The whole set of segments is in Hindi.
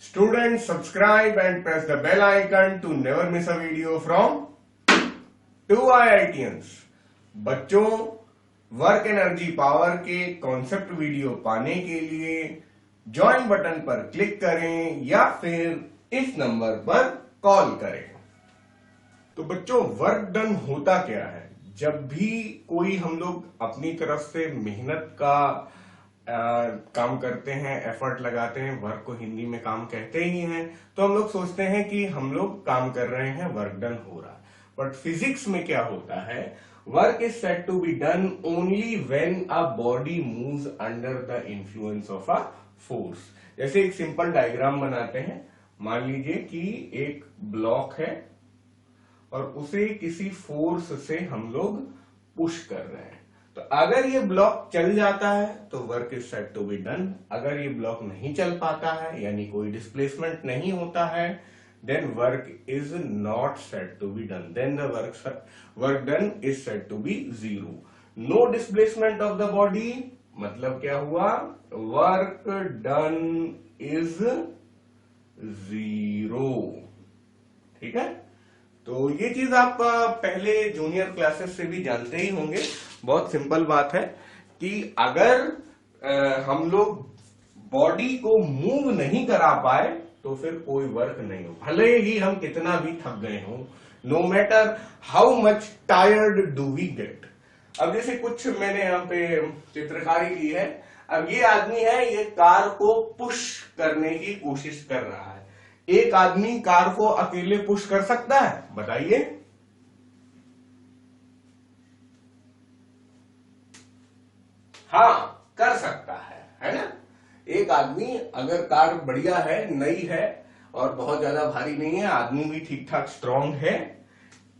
Students, subscribe and press the bell icon to never miss a video from 2IITians। बच्चों, वर्क एनर्जी पावर के कॉन्सेप्ट वीडियो पाने के लिए ज्वाइन बटन पर क्लिक करें या फिर इस नंबर पर कॉल करें। तो बच्चों, वर्क डन होता क्या है? जब भी कोई हम लोग अपनी तरफ से मेहनत का काम करते हैं, एफर्ट लगाते हैं, वर्क को हिंदी में काम कहते ही हैं, तो हम लोग सोचते हैं कि हम लोग काम कर रहे हैं, वर्क डन हो रहा है। बट फिजिक्स में क्या होता है? Work is said to be done only when a body moves under the influence of a force. जैसे एक सिंपल डायग्राम बनाते हैं। मान लीजिए कि एक ब्लॉक है और उसे किसी फोर्स से हम लोग पुश कर रहे हैं। तो अगर ये ब्लॉक चल जाता है तो work is said to be done. अगर ये ब्लॉक नहीं चल पाता है, यानी कोई डिस्प्लेसमेंट नहीं होता है, then work is not said to be done. Then the work done is said to be zero. No displacement of the body मतलब क्या हुआ? Work done is zero. ठीक है, तो ये चीज आप पहले जूनियर क्लासेस से भी जानते ही होंगे। बहुत सिंपल बात है कि अगर हम लोग बॉडी को मूव नहीं करा पाए तो फिर कोई वर्क नहीं हो, भले ही हम कितना भी थक गए हों। No matter how much tired do we get. अब जैसे कुछ मैंने यहाँ पे चित्रकारी की है। अब ये आदमी है, ये कार को पुश करने की कोशिश कर रहा है। एक आदमी कार को अकेले पुश कर सकता है? बताइए। हाँ, कर सकता है ना? एक आदमी, अगर कार बढ़िया है, नई है और बहुत ज्यादा भारी नहीं है, आदमी भी ठीक ठाक स्ट्रांग है,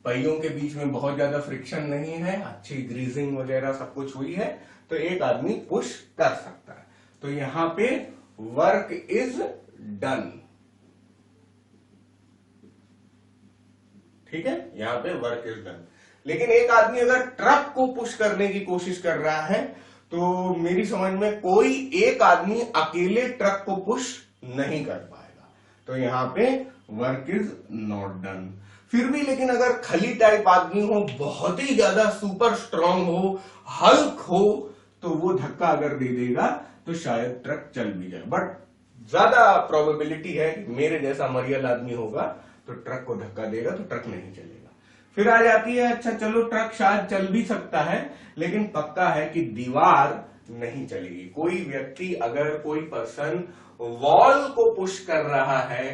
पहियों के बीच में बहुत ज्यादा फ्रिक्शन नहीं है, अच्छी ग्रीजिंग वगैरह सब कुछ हुई है, तो एक आदमी पुश कर सकता है। तो यहां पे वर्क इज डन। ठीक है, यहां पे वर्क इज डन। लेकिन एक आदमी अगर ट्रक को पुश करने की कोशिश कर रहा है तो मेरी समझ में कोई एक आदमी अकेले ट्रक को पुश नहीं कर पाएगा, तो यहां पे वर्क इज नॉट डन। फिर भी लेकिन अगर खली टाइप आदमी हो, बहुत ही ज्यादा सुपर स्ट्रांग हो, हल्क हो, तो वो धक्का अगर दे देगा तो शायद ट्रक चल भी जाए। बट ज्यादा प्रोबेबिलिटी है कि मेरे जैसा मरियल आदमी होगा तो ट्रक को धक्का देगा तो ट्रक नहीं चलेगा। फिर आ जाती है, अच्छा चलो ट्रक शायद चल भी सकता है, लेकिन पक्का है कि दीवार नहीं चलेगी। कोई व्यक्ति, अगर कोई पर्सन वॉल को पुश कर रहा है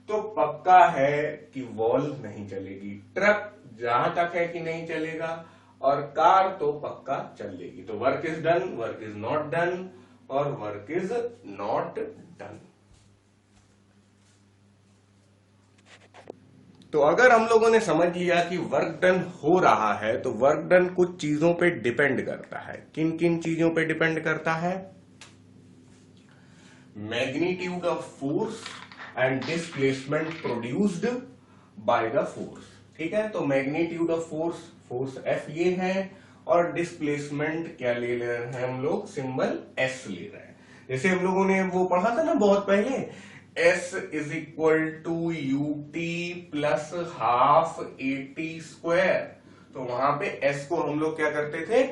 तो पक्का है कि वॉल नहीं चलेगी। ट्रक जहां तक है कि नहीं चलेगा, और कार तो पक्का चलेगी। तो work is done, work is not done और वर्क इज नॉट डन। तो अगर हम लोगों ने समझ लिया कि वर्क डन हो रहा है, तो वर्क डन कुछ चीजों पे डिपेंड करता है। किन किन चीजों पे डिपेंड करता है? Magnitude of force and displacement produced by the force. ठीक है, तो magnitude of force, force F ये है, और डिस्प्लेसमेंट क्या ले रहे हैं हम लोग? सिंबल S ले रहे हैं। जैसे हम लोगों ने वो पढ़ा था ना बहुत पहले, S is equal to u t plus half AT square. तो वहां पे S को हम लोग क्या करते थे?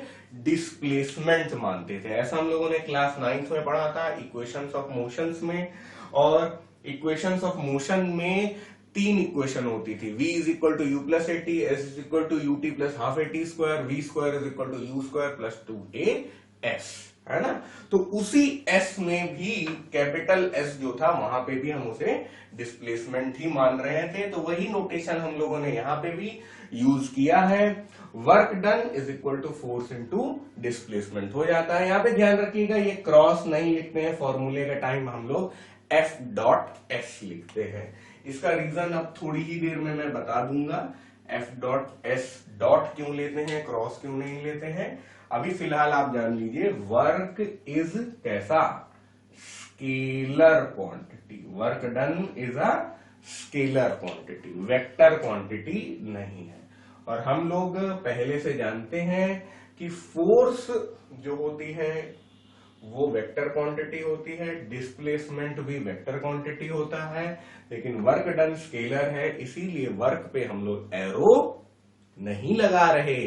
डिस्प्लेसमेंट मानते थे। ऐसा हम लोगों ने क्लास 9th में पढ़ा था, इक्वेशंस ऑफ मोशंस में। और इक्वेशंस ऑफ मोशन में 3 इक्वेशन होती थी। V is equal to u plus AT, S is equal to u t plus half AT square, V square is equal to u square plus 2AS, है ना? तो उसी S में भी कैपिटल S जो था, वहां पे भी हम उसे डिस्प्लेसमेंट ही मान रहे थे। तो वही नोटेशन हम लोगों ने यहां पे भी यूज किया है। Work done is equal to force into displacement हो जाता है। यहां पे ध्यान रखिएगा, ये क्रॉस नहीं लिखते हैं फॉर्मूले का टाइम, हम लोग F.S लिखते हैं। इसका रीजन अब थोड़ी ही देर में मैं बता दूंगा। F.S डॉट क्यों लेते हैं, क्रॉस क्यों नहीं लेते हैं। अभी फिलहाल आप जान लीजिए, वर्क इज कैसा? Scalar quantity. Work done is a scalar quantity, vector quantity नहीं है। और हम लोग पहले से जानते हैं कि फोर्स जो होती है वो वेक्टर क्वांटिटी होती है, डिस्प्लेसमेंट भी वेक्टर क्वांटिटी होता है, लेकिन वर्क डन स्केलर है, इसीलिए वर्क पे हम लोग एरो नहीं लगा रहे।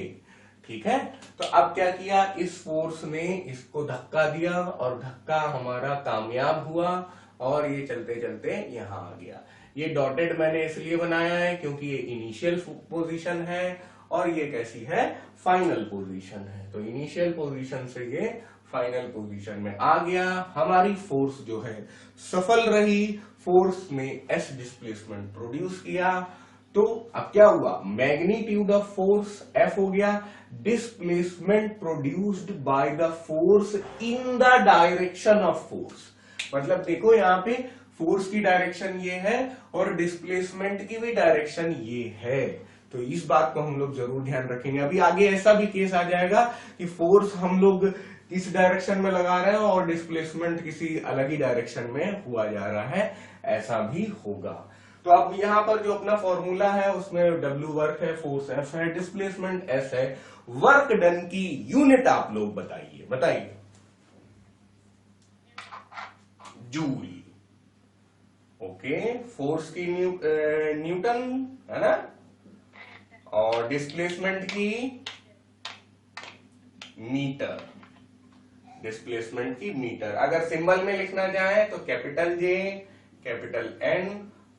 ठीक है, तो अब क्या किया, इस फोर्स ने इसको धक्का दिया और धक्का हमारा कामयाब हुआ और ये चलते चलते यहां आ गया। ये डॉटेड मैंने इसलिए बनाया है क्योंकि ये इनिशियल पोजीशन है और ये कैसी है, फाइनल पोजीशन है। तो इनिशियल पोजीशन से ये फाइनल पोजीशन में आ गया। हमारी फोर्स जो है सफल रही, फोर्स ने एस डिस्प्लेसमेंट प्रोड्यूस किया। तो अब क्या हुआ, मैग्नीट्यूड ऑफ फोर्स एफ हो गया, displacement produced by the force in the direction of force. मतलब देखो यहाँ पे फोर्स की डायरेक्शन ये है और डिस्प्लेसमेंट की भी डायरेक्शन ये है, तो इस बात को हम लोग जरूर ध्यान रखेंगे। अभी आगे ऐसा भी केस आ जाएगा कि फोर्स हम लोग इस डायरेक्शन में लगा रहे हैं और डिस्प्लेसमेंट किसी अलग ही डायरेक्शन में हुआ जा रहा है, ऐसा भी होगा। तो अब यहां पर जो अपना फॉर्मूला है उसमें W वर्क है, फोर्स F है, डिस्प्लेसमेंट S है। वर्क डन की यूनिट आप लोग बताइए, बताइए। जूल। ओके, फोर्स की न्यूटन है ना, और डिस्प्लेसमेंट की मीटर, डिस्प्लेसमेंट की मीटर। अगर सिंबल में लिखना चाहे तो कैपिटल J, कैपिटल N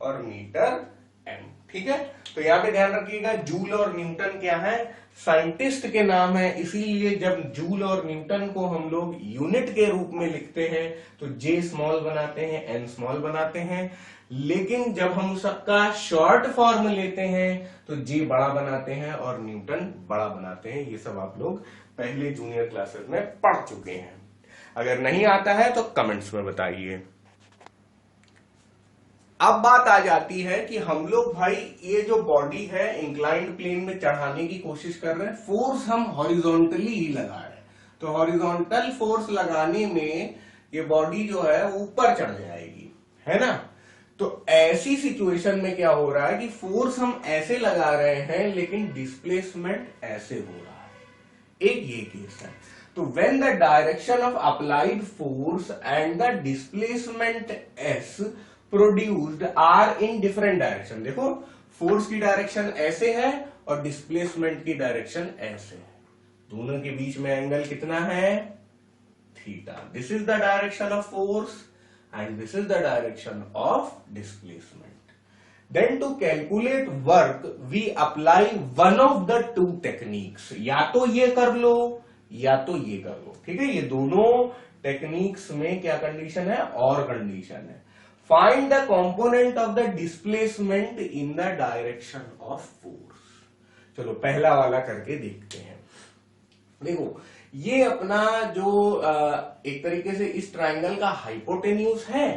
और मीटर M। ठीक है, तो यहां पे ध्यान रखिएगा जूल और न्यूटन क्या है, साइंटिस्ट के नाम है, इसीलिए जब जूल और न्यूटन को हम लोग यूनिट के रूप में लिखते हैं तो J स्मॉल बनाते हैं, N स्मॉल बनाते हैं, लेकिन जब हम सबका शॉर्ट फॉर्म लेते हैं तो J बड़ा बनाते हैं और न्यूटन बड़ा बनाते हैं। ये सब आप लोग पहले जूनियर क्लासेस में पढ़ चुके हैं। अगर नहीं आता है तो कमेंट्स में बताइए। अब बात आ जाती है कि हम लोग भाई ये जो बॉडी है इंक्लाइंड प्लेन में चढ़ाने की कोशिश कर रहे हैं, फोर्स हम हॉरिजॉन्टली ही लगा रहे हैं। तो हॉरिजॉन्टल फोर्स लगाने में ये बॉडी जो है ऊपर चढ़ जाएगी, है ना। तो ऐसी सिचुएशन में क्या हो रहा है कि फोर्स हम ऐसे लगा रहे हैं लेकिन डिस्प्लेसमेंट ऐसे हो रहा है, एक ये केस है। तो when the direction of applied force and the displacement as produced are in different direction, देखो फोर्स की डायरेक्शन ऐसे है और डिस्प्लेसमेंट की डायरेक्शन ऐसे है, दोनों के बीच में एंगल कितना है, theta. This is the direction of force and this is the direction of displacement. Then to calculate work we apply one of the two techniques, या तो ये कर लो या तो ये कर लो। ठीक है, ये दोनों टेक्निक्स में क्या कंडीशन है, और कंडीशन है। Find the component of the displacement in the direction of force. चलो पहला वाला करके देखते हैं। देखो ये अपना जो एक तरीके से इस ट्रायंगल का हाइपोटेन्यूज है।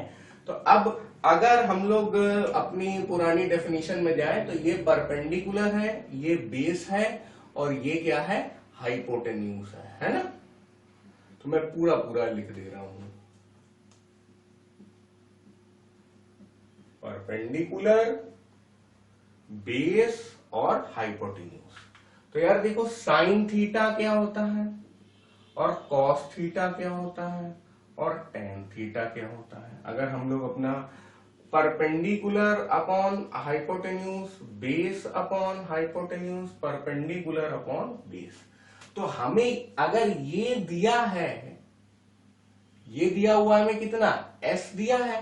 तो अब अगर हम लोग अपनी पुरानी डेफिनेशन में जाएं तो ये परपेंडिकुलर है, ये बेस है और ये क्या है, हाइपोटेन्यूज है ना। तो मैं पूरा पूरा लिख दे रहा हूं, परपेंडिकुलर, बेस और हाइपोटेन्यूज। तो यार देखो साइन थीटा क्या होता है और कॉस थीटा क्या होता है और टेन थीटा क्या होता है। अगर हम लोग अपना perpendicular upon hypotenuse, base upon hypotenuse, perpendicular upon base, तो हमें अगर ये दिया है, ये दिया हुआ हमें कितना, एस दिया है,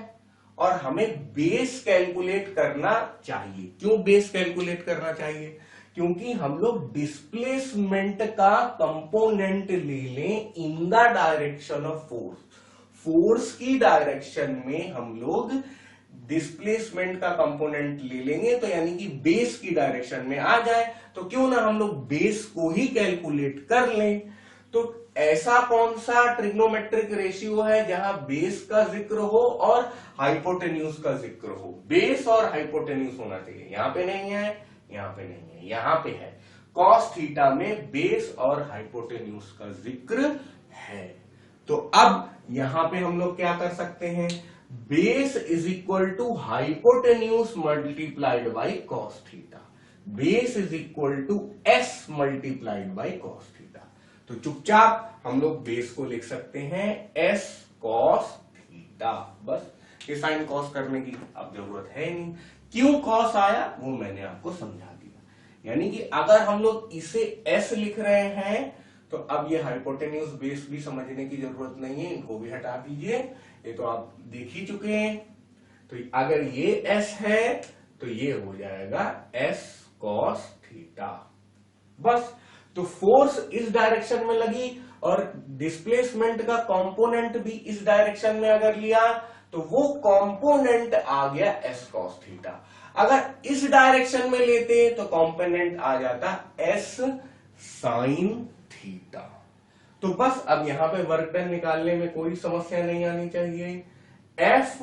और हमें बेस कैलकुलेट करना चाहिए। क्यों बेस कैलकुलेट करना चाहिए, क्योंकि हम लोग डिस्प्लेसमेंट का कंपोनेंट ले लें in the direction of force. Force की डायरेक्शन में हम लोग डिस्प्लेसमेंट का कंपोनेंट ले लेंगे, तो यानी कि बेस की डायरेक्शन में आ जाए, तो क्यों ना हम लोग बेस को ही कैलकुलेट कर लें। तो ऐसा कौन सा ट्रिग्नोमेट्रिक रेशियो है जहां बेस का जिक्र हो और हाइपोटेन्यूज का जिक्र हो। बेस और हाइपोटेन्यूज होना चाहिए, यहां पे नहीं है, यहां पे नहीं है, यहां पे है। कॉस थीटा में बेस और हाइपोटेन्यूज का जिक्र है। तो अब यहां पे हम लोग क्या कर सकते हैं, base is equal to hypotenuse multiplied by cos theta, base is equal to s multiplied by cos theta. तो तो चुपचाप हम लोग बेस को लिख सकते हैं s cos थीटा। बस ये साइन कॉस करने की अब जरूरत है नहीं। क्यों कॉस आया वो मैंने आपको समझा दिया। यानी कि अगर हम लोग इसे s लिख रहे हैं तो अब ये हाइपोटेन्यूज बेस भी समझने की जरूरत नहीं है, इनको भी हटा दीजिए, ये तो आप देख ही चुके हैं। तो अगर ये s है तो ये हो जाएगा s cos थीटा। बस तो फोर्स इस डायरेक्शन में लगी और डिस्प्लेसमेंट का कंपोनेंट भी इस डायरेक्शन में अगर लिया तो वो कंपोनेंट आ गया s cos थीटा। अगर इस डायरेक्शन में लेते तो कंपोनेंट आ जाता s sin थीटा। तो बस अब यहां पे वर्क डन निकालने में कोई समस्या नहीं आनी चाहिए। F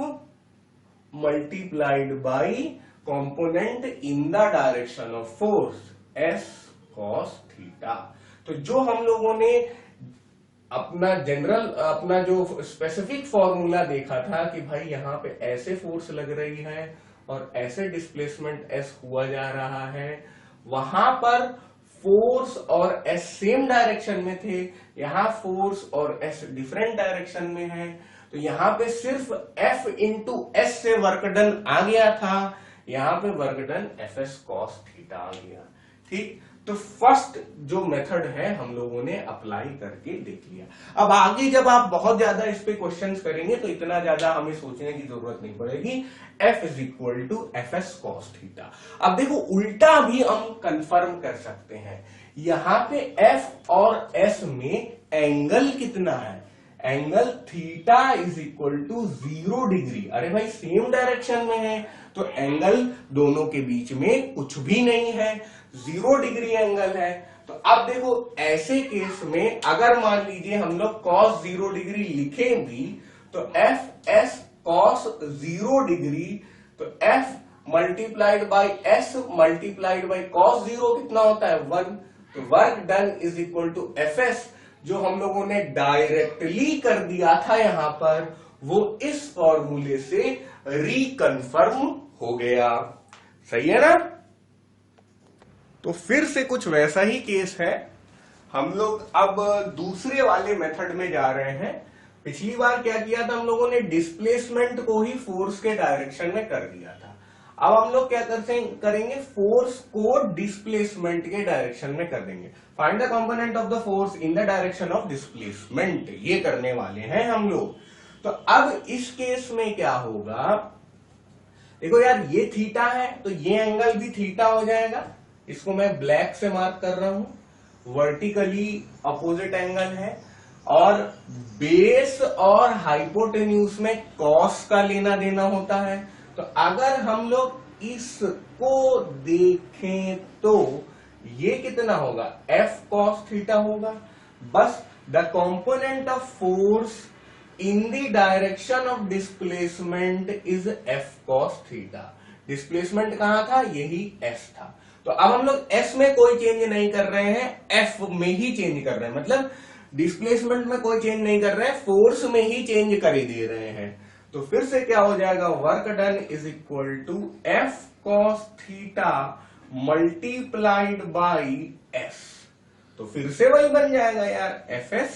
multiplied by component in the direction of force s cos theta. तो जो हम लोगों ने अपना जो स्पेसिफिक फॉर्मूला देखा था कि भाई यहां पे ऐसे फोर्स लग रही है और ऐसे डिस्प्लेसमेंट s हुआ जा रहा है, वहां पर फोर्स और s सेम डायरेक्शन में थे, यहां फोर्स और s डिफरेंट डायरेक्शन में है, तो यहां पे सिर्फ F इंटू s से वर्क डन आ गया था, यहां पे work done Fs cos theta आ गया। ठीक, तो फर्स्ट जो मेथड है हम लोगों ने अप्लाई करके देख लिया। अब आगे जब आप बहुत ज्यादा इस पे क्वेश्चंस करेंगे तो इतना ज्यादा हमें सोचने की जरूरत नहीं पड़ेगी। F is equal to Fs cos theta. अब देखो उल्टा भी हम कंफर्म कर सकते हैं, यहां पे F और S में एंगल कितना है, angle theta is equal to 0 degree. अरे भाई सेम डायरेक्शन में है तो एंगल दोनों के बीच में कुछ भी नहीं है, 0 डिग्री एंगल है। तो अब देखो ऐसे केस में अगर मान लीजिए हम लोग cos 0 डिग्री लिखें भी तो F S cos 0 डिग्री, तो F multiplied by S multiplied by cos 0 कितना होता है 1। तो work done is equal to Fs जो हम लोगों ने डायरेक्टली कर दिया था यहां पर, वो इस फॉर्मूले से रिकन्फर्म हो गया। सही है ना। तो फिर से कुछ वैसा ही केस है, हम लोग अब दूसरे वाले मेथड में जा रहे हैं। पिछली बार क्या किया था हम लोगों ने, डिस्प्लेसमेंट को ही फोर्स के डायरेक्शन में कर दिया था। अब हम लोग क्या करेंगे, फोर्स को डिस्प्लेसमेंट के डायरेक्शन में कर देंगे। Find the component of the force in the direction of displacement, ये करने वाले हैं हम लोग। तो अब इस केस में क्या होगा, देखो यार ये थीटा है तो ये एंगल भी थीटा हो जाएगा, इसको मैं ब्लैक से मार्क कर रहा हूं, वर्टिकली अपोजिट एंगल है, और बेस और हाइपोटेन्यूज में कॉस का लेना देना होता है। तो अगर हम लोग इसको देखें तो ये कितना होगा, F cos थीटा होगा। बस the component of force in the direction of displacement is F cos theta. Displacement कहां था, यही S था। तो अब हम लोग S में कोई चेंज नहीं कर रहे हैं, F में ही चेंज कर रहे हैं, मतलब डिस्प्लेसमेंट में कोई चेंज नहीं कर रहे हैं, फोर्स में ही चेंज कर ही दे रहे हैं। तो फिर से क्या हो जाएगा, work done is equal to F cos theta multiplied by S। तो फिर से वही बन जाएगा यार, Fs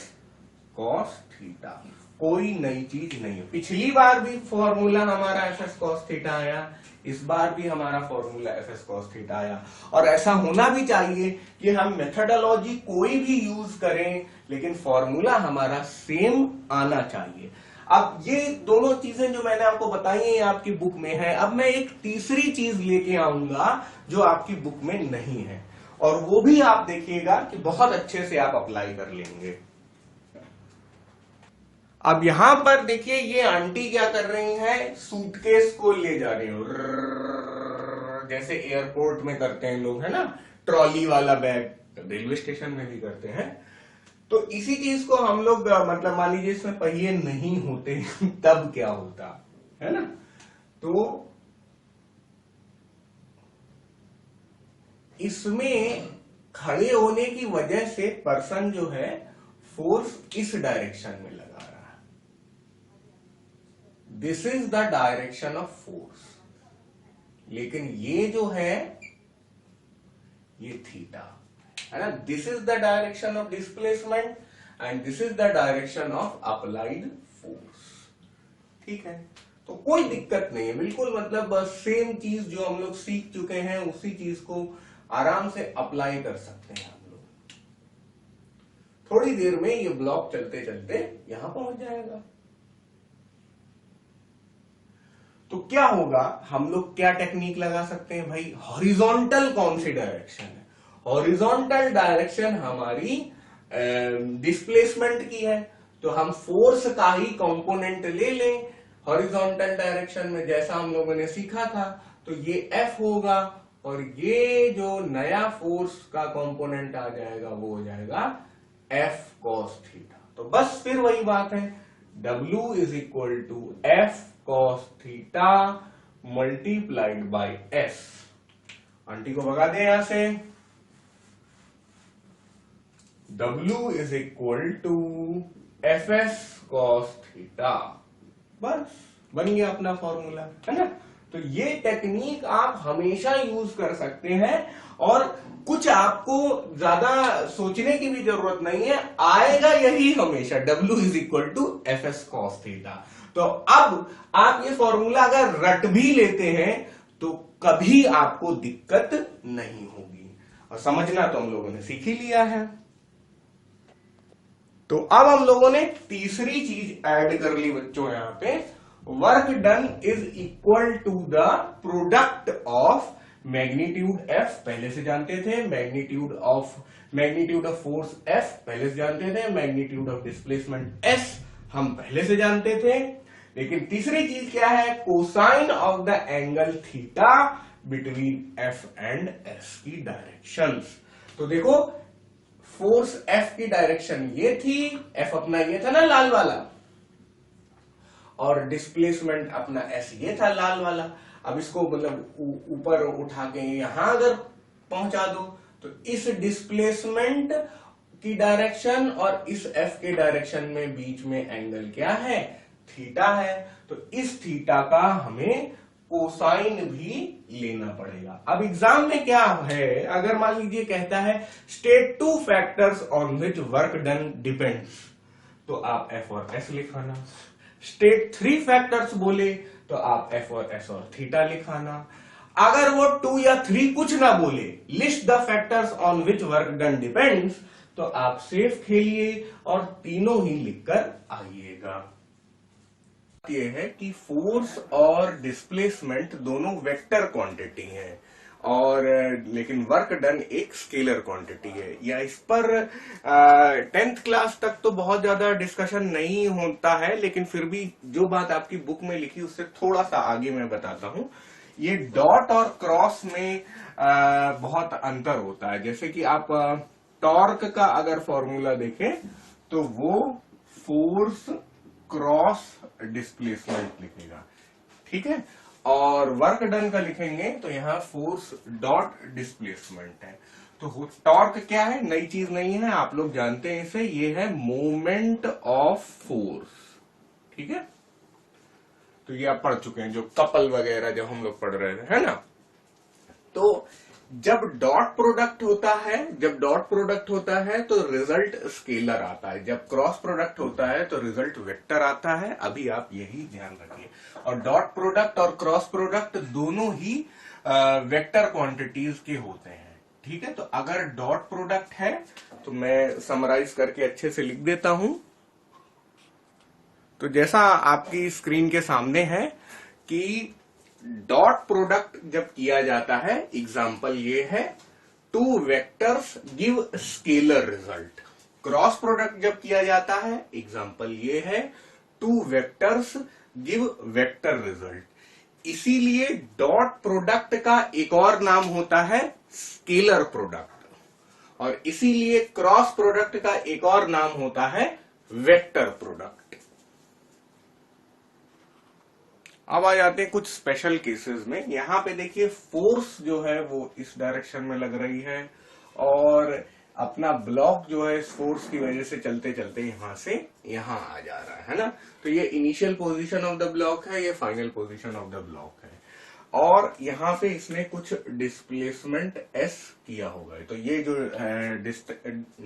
cos थीटा, कोई नई चीज नहीं है। पिछली बार भी फॉर्मूला हमारा Fs cos थीटा आया, इस बार भी हमारा फॉर्मूला Fs cos थीटा आया। और ऐसा होना भी चाहिए कि हम मेथडोलॉजी कोई भी यूज करें लेकिन फॉर्मूला हमारा सेम आना चाहिए। अब ये दोनों चीजें जो मैंने आपको बताई हैं ये आपकी बुक में है। अब मैं एक तीसरी चीज लेके आऊंगा जो आपकी बुक में नहीं है, और वो भी आप देखिएगा कि बहुत अच्छे से आप अप्लाई कर लेंगे। अब यहां पर देखिए ये आंटी क्या कर रही है, सूटकेस को ले जा रही हो, जैसे एयरपोर्ट में करते हैं लोग, है ना, ट्रॉली वाला बैग, रेलवे स्टेशन में भी करते हैं। तो इसी चीज को हम लोग मतलब मान लीजिए इसमें पहिए नहीं होते तब क्या होता है ना। तो इसमें खड़े होने की वजह से पर्सन जो है फोर्स इस डायरेक्शन में लगा रहा है, this is the direction of force, लेकिन ये जो है ये थीटा है ना। This is the direction of displacement and this is the direction of applied force. ठीक है, तो कोई दिक्कत नहीं है, बिल्कुल मतलब सेम चीज जो हम लोग सीख चुके हैं उसी चीज को आराम से अप्लाई कर सकते हैं हम लोग। थोड़ी देर में ये ब्लॉक चलते चलते यहां पहुंच जाएगा। तो क्या होगा, हम लोग क्या टेक्निक लगा सकते हैं भाई, हॉरिजॉन्टल कौन सी डायरेक्शन है, हॉरिजॉन्टल डायरेक्शन हमारी डिस्प्लेसमेंट की है, तो हम फोर्स का ही कंपोनेंट ले लें हॉरिजॉन्टल डायरेक्शन में, जैसा हम लोगों ने सीखा था। तो ये F होगा और ये जो नया फोर्स का कंपोनेंट आ जाएगा वो हो जाएगा F cos थीटा। तो बस फिर वही बात है, W is equal to F cos theta multiplied by S। Aunty को भगा दे यहां से, W is equal to Fs cos theta, बस बन गया अपना फॉर्मूला, है ना। तो ये टेक्निक आप हमेशा यूज कर सकते हैं और कुछ आपको ज्यादा सोचने की भी जरूरत नहीं है, आएगा यही हमेशा, W is equal to Fs cos theta. तो अब आप ये फॉर्मूला अगर रट भी लेते हैं तो कभी आपको दिक्कत नहीं होगी, और समझना तो हम लोगों ने सीख ही लिया है। तो अब हम लोगों ने तीसरी चीज ऐड कर ली बच्चों, यहां पे work done is equal to the product of magnitude F, पहले से जानते थे, मैग्नीट्यूड ऑफ फोर्स F पहले से जानते थे, मैग्नीट्यूड ऑफ डिस्प्लेसमेंट S हम पहले से जानते थे, लेकिन तीसरी चीज क्या है, cosine of the angle theta between F and S की डायरेक्शंस। तो देखो फोर्स F की डायरेक्शन ये थी, F अपना ये था ना लाल वाला, और डिस्प्लेसमेंट अपना S ये था लाल वाला। अब इसको मतलब ऊपर उठा के यहां अगर पहुंचा दो तो इस डिस्प्लेसमेंट की डायरेक्शन और इस F के डायरेक्शन में बीच में एंगल क्या है, थीटा है। तो इस थीटा का हमें कोसाइन भी लेना पड़ेगा। अब एग्जाम में क्या है, अगर मान लीजिए कहता है state two factors on which work done depends, तो आप F और S लिखाना। स्टेट 3 फैक्टर्स बोले तो आप F और S और थीटा लिखाना। अगर वो 2 या 3 कुछ ना बोले, list the factors on which work done depends, तो आप सेफ खेलिए और तीनों ही लिखकर आइएगा। ये है कि फोर्स और डिस्प्लेसमेंट दोनों वेक्टर क्वांटिटी हैं, और लेकिन वर्क डन एक स्केलर क्वांटिटी है। या इस पर 10th क्लास तक तो बहुत ज्यादा डिस्कशन नहीं होता है, लेकिन फिर भी जो बात आपकी बुक में लिखी उससे थोड़ा सा आगे मैं बताता हूं। ये डॉट और क्रॉस में बहुत अंतर होता है। जैसे कि आप टॉर्क का अगर फॉर्मूला देखें तो वो फोर्स क्रॉस डिस्प्लेसमेंट लिखेगा, ठीक है, और वर्क डन का लिखेंगे तो यहां फोर्स डॉट डिस्प्लेसमेंट है। तो टॉर्क क्या है, नई चीज नहीं है, आप लोग जानते हैं इसे, ये है मोमेंट ऑफ फोर्स, ठीक है। तो ये आप पढ़ चुके हैं, जो कपल वगैरह जब हम लोग पढ़ रहे थे, है ना। तो जब डॉट प्रोडक्ट होता है तो रिजल्ट स्केलर आता है, जब क्रॉस प्रोडक्ट होता है तो रिजल्ट वेक्टर आता है। अभी आप यही ध्यान रखिए। और डॉट प्रोडक्ट और क्रॉस प्रोडक्ट दोनों ही वेक्टर क्वांटिटीज के होते हैं, ठीक है। तो अगर डॉट प्रोडक्ट है तो मैं समराइज करके अच्छे से लिख देता हूं। तो जैसा आपकी स्क्रीन के सामने है कि डॉट प्रोडक्ट जब किया जाता है, एग्जाम्पल ये है, 2 vectors give scalar result. Cross product जब किया जाता है, एग्जाम्पल ये है, 2 वेक्टर्स गिव वेक्टर रिजल्ट। इसीलिए डॉट प्रोडक्ट का एक और नाम होता है स्केलर प्रोडक्ट, और इसीलिए क्रॉस प्रोडक्ट का एक और नाम होता है वेक्टर प्रोडक्ट। अब आ जाते हैं कुछ स्पेशल केसेस में। यहां पे देखिए फोर्स जो है वो इस डायरेक्शन में लग रही है, और अपना ब्लॉक जो है इस फोर्स की वजह से चलते चलते यहां से यहां आ जा रहा है ना। तो ये initial position of the block है, ये final position of the block है। और यहाँ पे इसने कुछ डिस्प्लेसमेंट s किया होगा। तो ये जो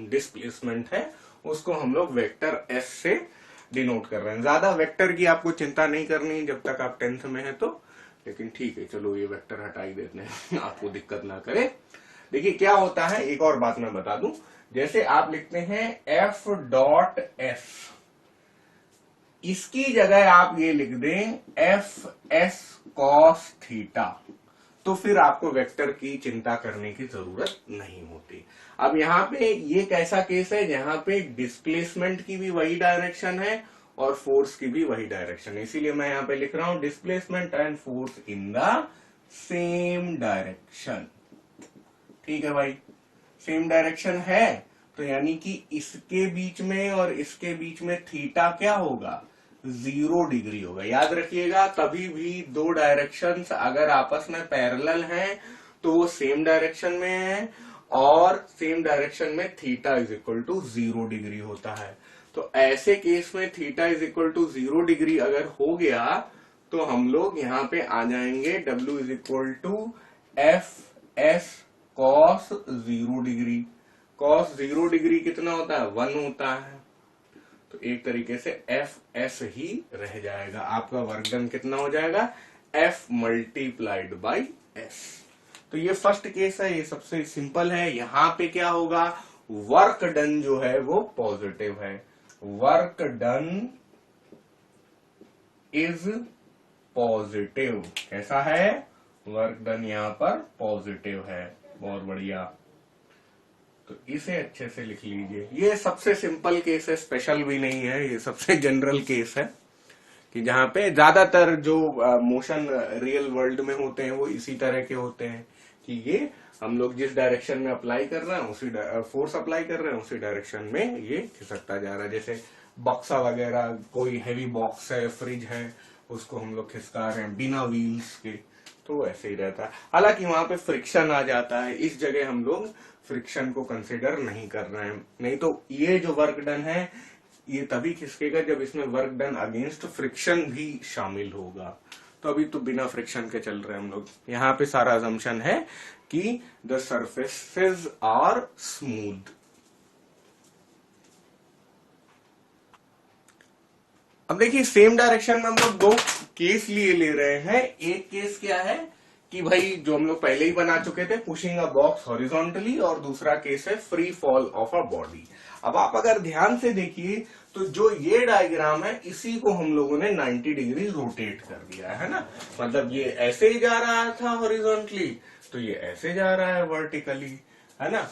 डिस्प्लेसमेंट है उसको हम लोग वेक्टर s से डिनोट कर रहे हैं। ज्यादा वेक्टर की आपको चिंता नहीं करनी जब तक आप 10th में है तो, लेकिन ठीक है चलो ये वेक्टर हटा ही देते हैं आपको दिक्कत ना करे। देखिए क्या होता है, एक और बात मैं बता दूं, जैसे आप लिखते हैं f डॉट s, इसकी जगह आप ये लिख दें एफ एस कॉस थीटा, तो फिर आपको वेक्टर की चिंता करने की जरूरत नहीं होती। अब यहाँ पे ये कैसा केस है जहां पे डिस्प्लेसमेंट की भी वही डायरेक्शन है और फोर्स की भी वही डायरेक्शन है, इसीलिए मैं यहाँ पे लिख रहा हूं displacement and force in the same direction. ठीक है भाई, सेम डायरेक्शन है तो यानी कि इसके बीच में और इसके बीच में थीटा क्या होगा, 0 डिग्री होगा। याद रखिएगा कभी भी दो डायरेक्शंस अगर आपस में पैरेलल हैं तो वो सेम डायरेक्शन में है और सेम डायरेक्शन में theta is equal to 0 degree होता है। तो ऐसे केस में theta is equal to 0 degree अगर हो गया तो हम लोग यहाँ पे आ जाएंगे W is equal to f s cos 0 degree. Cos 0 degree कितना होता है, 1 होता है, तो एक तरीके से एफ एस ही रह जाएगा। आपका वर्क डन कितना हो जाएगा, एफ मल्टीप्लाइड बाई एस। तो ये फर्स्ट केस है, ये सबसे सिंपल है। यहां पे क्या होगा, वर्क डन जो है वो पॉजिटिव है, वर्क डन इज पॉजिटिव। कैसा है, वर्क डन यहां पर पॉजिटिव है, बहुत बढ़िया। तो इसे अच्छे से लिख लीजिए, ये सबसे सिंपल केस है, स्पेशल भी नहीं है, ये सबसे जनरल केस है कि जहां पे ज्यादातर जो मोशन रियल वर्ल्ड में होते हैं वो इसी तरह के होते हैं कि ये हम लोग जिस डायरेक्शन में अप्लाई कर रहे हैं उसी फोर्स अप्लाई कर रहे हैं उसी डायरेक्शन में ये खिसकता जा रहा है। जैसे बक्सा वगैरह, कोई हैवी बॉक्स है, फ्रिज है, उसको हम लोग खिसका रहे हैं बिना व्हील्स के, तो ऐसे ही रहता है। हालांकि वहां पे फ्रिक्शन आ जाता है, इस जगह हम लोग फ्रिक्शन को कंसिडर नहीं कर रहे हैं। नहीं तो ये जो वर्क डन है ये तभी खिसकेगा जब इसमें वर्क डन अगेंस्ट फ्रिक्शन भी शामिल होगा। तो अभी तो बिना फ्रिक्शन के चल रहे हैं हम लोग। यहाँ पे सारा अजम्पशन है कि द सरफेसेस आर स्मूथ। अब देखिए सेम डायरेक्शन में हम लोग दो केस लिए ले रहे हैं। एक केस क्या है कि भाई जो हम लोग पहले ही बना चुके थे, पुशिंग अ बॉक्स हॉरिजॉन्टली, और दूसरा केस है free fall of a body. अब आप अगर ध्यान से देखिए तो जो ये डायग्राम है इसी को हम लोगों ने 90 डिग्री रोटेट कर दिया है ना। मतलब ये ऐसे ही जा रहा था हॉरिजॉन्टली तो ये ऐसे जा रहा है वर्टिकली, है ना।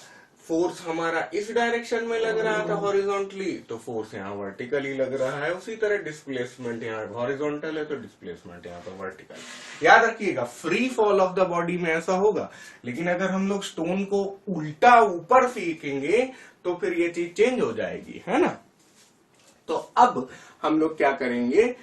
फोर्स हमारा इस डायरेक्शन में लग रहा था हॉरिजॉन्टली तो फोर्स यहाँ वर्टिकली लग रहा है। उसी तरह डिस्प्लेसमेंट यहाँ हॉरिजॉन्टल है तो डिस्प्लेसमेंट यहाँ पर वर्टिकल। याद रखिएगा free fall of the body में ऐसा होगा, लेकिन अगर हम लोग स्टोन को उल्टा ऊपर फेंकेंगे तो फिर ये चीज चेंज हो जाएगी, है ना। तो अब हम लोग क्या करेंगे,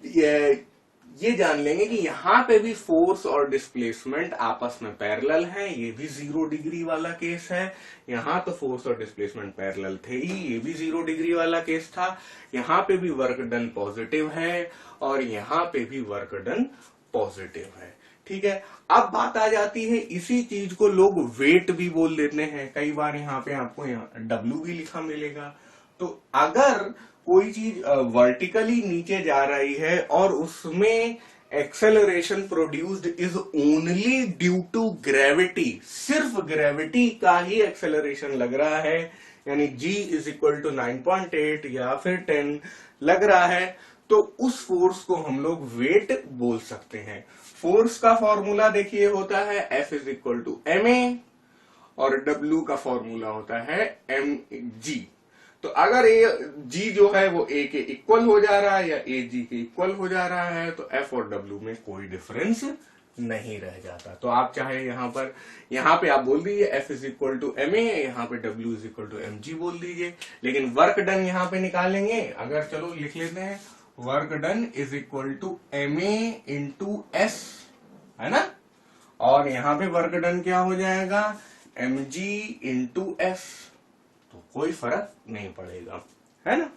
ये जान लेंगे कि यहाँ पे भी फोर्स और डिस्प्लेसमेंट आपस में पैरेलल है। ये भी 0 डिग्री वाला केस है। यहाँ तो फोर्स और डिस्प्लेसमेंट पैरेलल थे ही, ये भी 0 डिग्री वाला केस था। यहाँ पे भी वर्क डन पॉजिटिव है और यहाँ पे भी वर्क डन पॉजिटिव है। ठीक है, अब बात आ जाती है, इसी चीज को लोग वेट भी बोल देते हैं। कई बार यहाँ पे आपको यहाँ W भी लिखा मिलेगा। तो अगर कोई चीज वर्टिकली नीचे जा रही है और उसमें acceleration produced is only due to gravity, सिर्फ ग्रेविटी का ही एक्सेलरेशन लग रहा है, यानी G इज इक्वल टू 9.8 या फिर 10 लग रहा है, तो उस फोर्स को हम लोग वेट बोल सकते हैं। फोर्स का फॉर्मूला देखिए होता है F is equal to ma और W का फॉर्मूला होता है mg। तो अगर ये G जो है वो A के इक्वल हो जा रहा है या A G के इक्वल हो जा रहा है तो F और W में कोई डिफरेंस नहीं रह जाता। तो आप चाहे यहाँ पे आप बोल दीजिए F is equal to MA, यहाँ पे W is equal to MG बोल दीजिए, लेकिन वर्क डन यहाँ पे निकालेंगे। अगर चलो लिख लेते हैं work done is equal to MA into S, है ना, और यहाँ पे वर्क डन क्या हो जाएगा mg इंटू S, तो कोई फर्क नहीं पड़ेगा, है ना।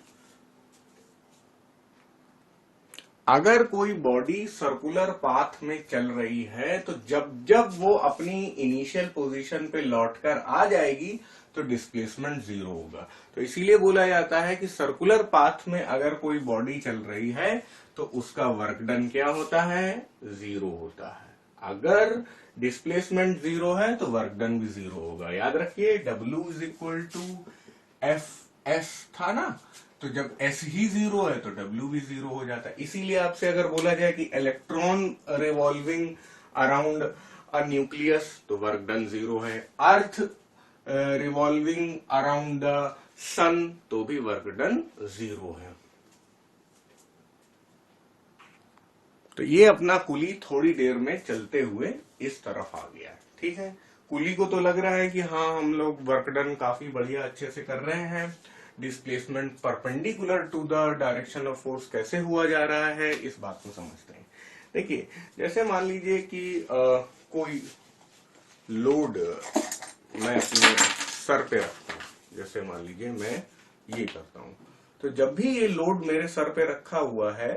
अगर कोई बॉडी सर्कुलर पाथ में चल रही है तो जब जब वो अपनी इनिशियल पोजीशन पे लौटकर आ जाएगी तो डिस्प्लेसमेंट जीरो होगा। तो इसीलिए बोला जाता है कि सर्कुलर पाथ में अगर कोई बॉडी चल रही है तो उसका वर्क डन क्या होता है, जीरो होता है। अगर डिस्प्लेसमेंट जीरो है तो वर्क डन भी जीरो होगा। याद रखिए W is equal to f s था ना, तो जब एस ही जीरो है तो W भी जीरो हो जाता है। इसीलिए आपसे अगर बोला जाए कि electron revolving around a nucleus तो वर्क डन जीरो है, अर्थ रिवॉल्विंग अराउंड द सन तो भी वर्क डन जीरो है। तो ये अपना कुली थोड़ी देर में चलते हुए इस तरफ आ गया है। ठीक है, कुली को तो लग रहा है कि हाँ हम लोग वर्क डन काफी बढ़िया अच्छे से कर रहे हैं। Displacement perpendicular to the direction of force कैसे हुआ जा रहा है इस बात को समझते हैं। देखिए, जैसे मान लीजिए कि कोई लोड मैं अपने सर पे रखता हूं, जैसे मान लीजिए मैं ये करता हूं, तो जब भी ये लोड मेरे सर पे रखा हुआ है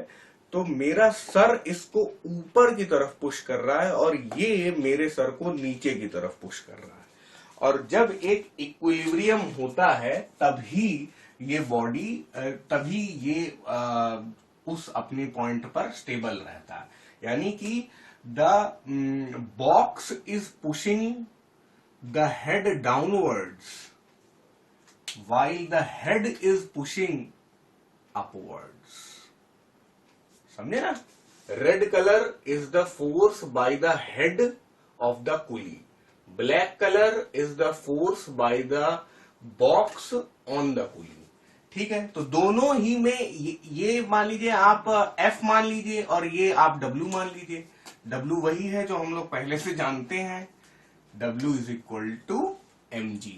तो मेरा सर इसको ऊपर की तरफ पुश कर रहा है और ये मेरे सर को नीचे की तरफ पुश कर रहा है। और जब एक इक्विलिब्रियम होता है तभी ये बॉडी तभी ये उस अपने पॉइंट पर स्टेबल रहता है। यानी कि the box is pushing the head downwards while the head is pushing upwards। समझे ना? Red colour is the force by the head of the coolie, black colour is the force by the box on the coolie. ठीक है, तो दोनों ही में ये मान लीजिए आप F मान लीजिए और ये आप W मान लीजिए। W वही है जो हम लोग पहले से जानते हैं, W is equal to mg।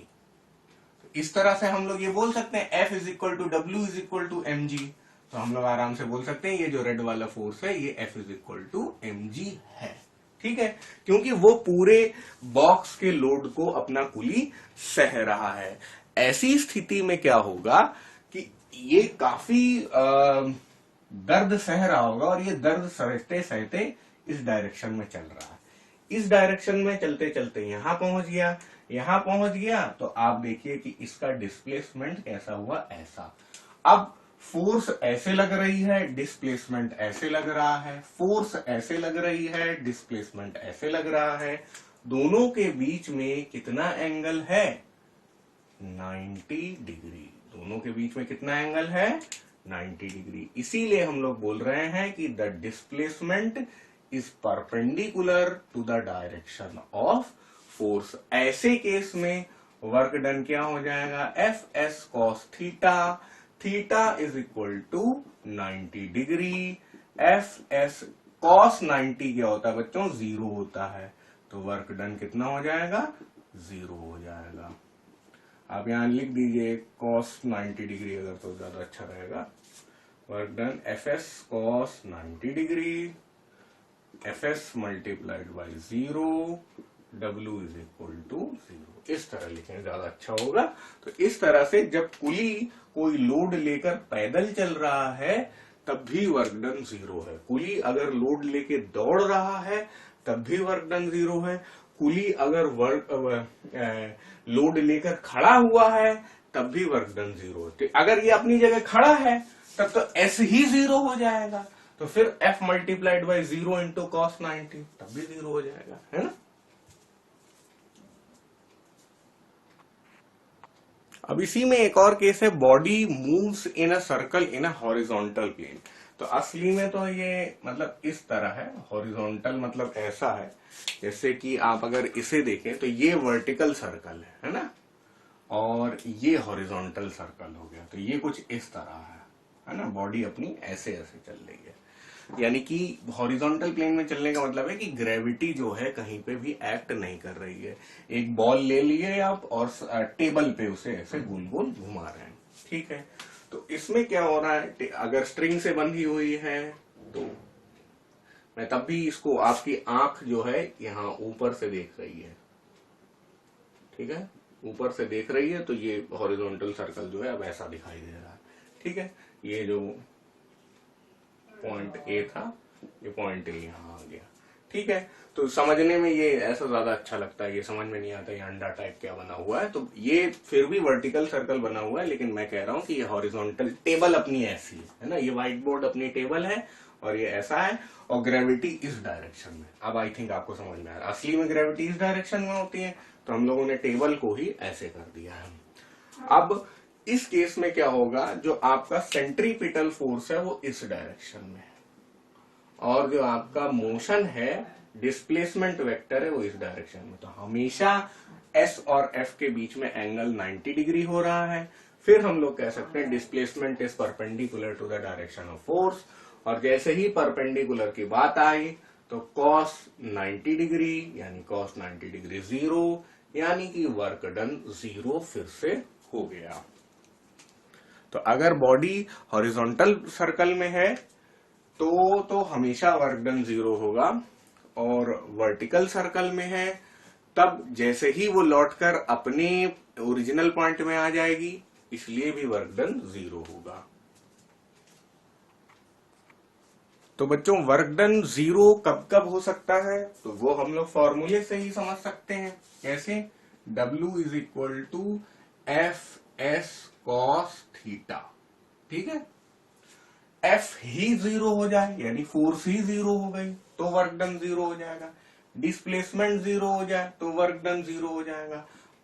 इस तरह से हम लोग ये बोल सकते हैं F is equal to W is equal to mg। तो हम लोग आराम से बोल सकते हैं ये जो रेड वाला फोर्स है ये F is equal to mg है। ठीक है, क्योंकि वो पूरे बॉक्स के लोड को अपना कुली सह रहा है। ऐसी स्थिति में क्या होगा कि ये काफी दर्द सह रहा होगा और ये दर्द सहते सहते इस डायरेक्शन में चल रहा है। इस डायरेक्शन में चलते चलते यहां पहुंच गया तो आप देखिए कि इसका डिस्प्लेसमेंट कैसा हुआ, ऐसा। अब फोर्स ऐसे लग रही है, डिस्प्लेसमेंट ऐसे लग रहा है, फोर्स ऐसे लग रही है, डिस्प्लेसमेंट ऐसे लग रहा है। दोनों के बीच में कितना एंगल है, 90 डिग्री। दोनों के बीच में कितना एंगल है, 90 डिग्री। इसीलिए हम लोग बोल रहे हैं कि the displacement is perpendicular to the direction of force. ऐसे केस में वर्क डन क्या हो जाएगा, f s cos theta, theta is equal to 90 degree. F s cos 90 क्या होता है बच्चों, जीरो होता है। तो वर्क डन कितना हो जाएगा, जीरो हो जाएगा। आप यहां लिख दीजिए कॉस 90 डिग्री अगर तो ज्यादा अच्छा रहेगा। Work done f s cos 90 degree, Fs multiplied by 0, W is equal to 0। इस तरह लिखें ज्यादा अच्छा होगा। तो इस तरह से जब कुली कोई लोड लेकर पैदल चल रहा है तब भी वर्क डन जीरो है। कुली अगर लोड लेके दौड़ रहा है तब भी वर्क डन जीरो है। कुली अगर लोड लेकर खड़ा हुआ है तब भी वर्क डन जीरो है। अगर ये अपनी जगह खड़ा है तब तो S ही जीरो हो जाएगा। तो फिर F multiplied by 0 into cos 90 तब भी जीरो हो जाएगा, है ना। अब इसी में एक और केस है, body moves in a circle in a horizontal plane. तो असली में तो ये मतलब इस तरह है, हॉरिजॉन्टल मतलब ऐसा है जैसे कि आप अगर इसे देखें तो ये वर्टिकल सर्कल है ना, और ये हॉरिजॉन्टल सर्कल हो गया। तो ये कुछ इस तरह है ना, बॉडी अपनी ऐसे ऐसे चल रही है। यानी कि हॉरिजॉन्टल प्लेन में चलने का मतलब है कि ग्रेविटी जो है कहीं पे भी एक्ट नहीं कर रही है। एक बॉल ले लिए आप और टेबल पे उसे ऐसे गोल गोल घुमा रहे हैं। ठीक है, तो इसमें क्या हो रहा है, अगर स्ट्रिंग से बंधी हुई है तो मैं तब भी इसको, आपकी आंख जो है यहाँ ऊपर से देख रही है, ठीक है, ऊपर से देख रही है, तो ये हॉरिजॉन्टल सर्कल जो है अब ऐसा दिखाई दे रहा है। ठीक है, ये जो पॉइंट ए था, ये पॉइंट ए यहाँ आ गया। ठीक है, तो समझने में ये ऐसा ज्यादा अच्छा लगता है, ये समझ में नहीं आता ये अंडा टाइप क्या बना हुआ है। तो ये फिर भी वर्टिकल सर्कल बना हुआ है, लेकिन मैं कह रहा हूं कि ये हॉरिजॉन्टल टेबल अपनी ऐसी है ना, ये व्हाइट बोर्ड अपनी टेबल है और ये ऐसा है, और ग्रेविटी इस डायरेक्शन में। अब आई थिंक आपको समझ में आ रहा है, असली में ग्रेविटी इस डायरेक्शन में होती है, तो हम लोगों ने टेबल को ही ऐसे कर दिया है। अब इस केस में क्या होगा, जो आपका सेंट्रीपिटल फोर्स है वो इस डायरेक्शन में, और जो आपका मोशन है, डिस्प्लेसमेंट वेक्टर है, वो इस डायरेक्शन में। तो हमेशा एस और एफ के बीच में एंगल 90 डिग्री हो रहा है। फिर हम लोग कह सकते हैं displacement is perpendicular to the direction of force, और जैसे ही परपेंडिकुलर की बात आई तो कॉस 90 डिग्री यानी कॉस 90 डिग्री 0, यानी कि वर्क डन 0 फिर से हो गया। तो अगर बॉडी हॉरिजॉन्टल सर्कल में है तो हमेशा वर्क डन 0 होगा, और वर्टिकल सर्कल में है तब जैसे ही वो लौटकर अपने ओरिजिनल पॉइंट में आ जाएगी, इसलिए भी वर्क डन 0 होगा। तो बच्चों वर्क डन 0 कब कब हो सकता है, तो वो हम लोग फॉर्मूले से ही समझ सकते हैं। कैसे, W is equal to f s cos theta. ठीक है, एफ ही 0 हो जाए यानी फोर्स ही 0 हो गई तो वर्क डन 0 हो जाएगा, डिस्प्लेसमेंट 0 हो जाए तो वर्क डन 0 हो जाएगा,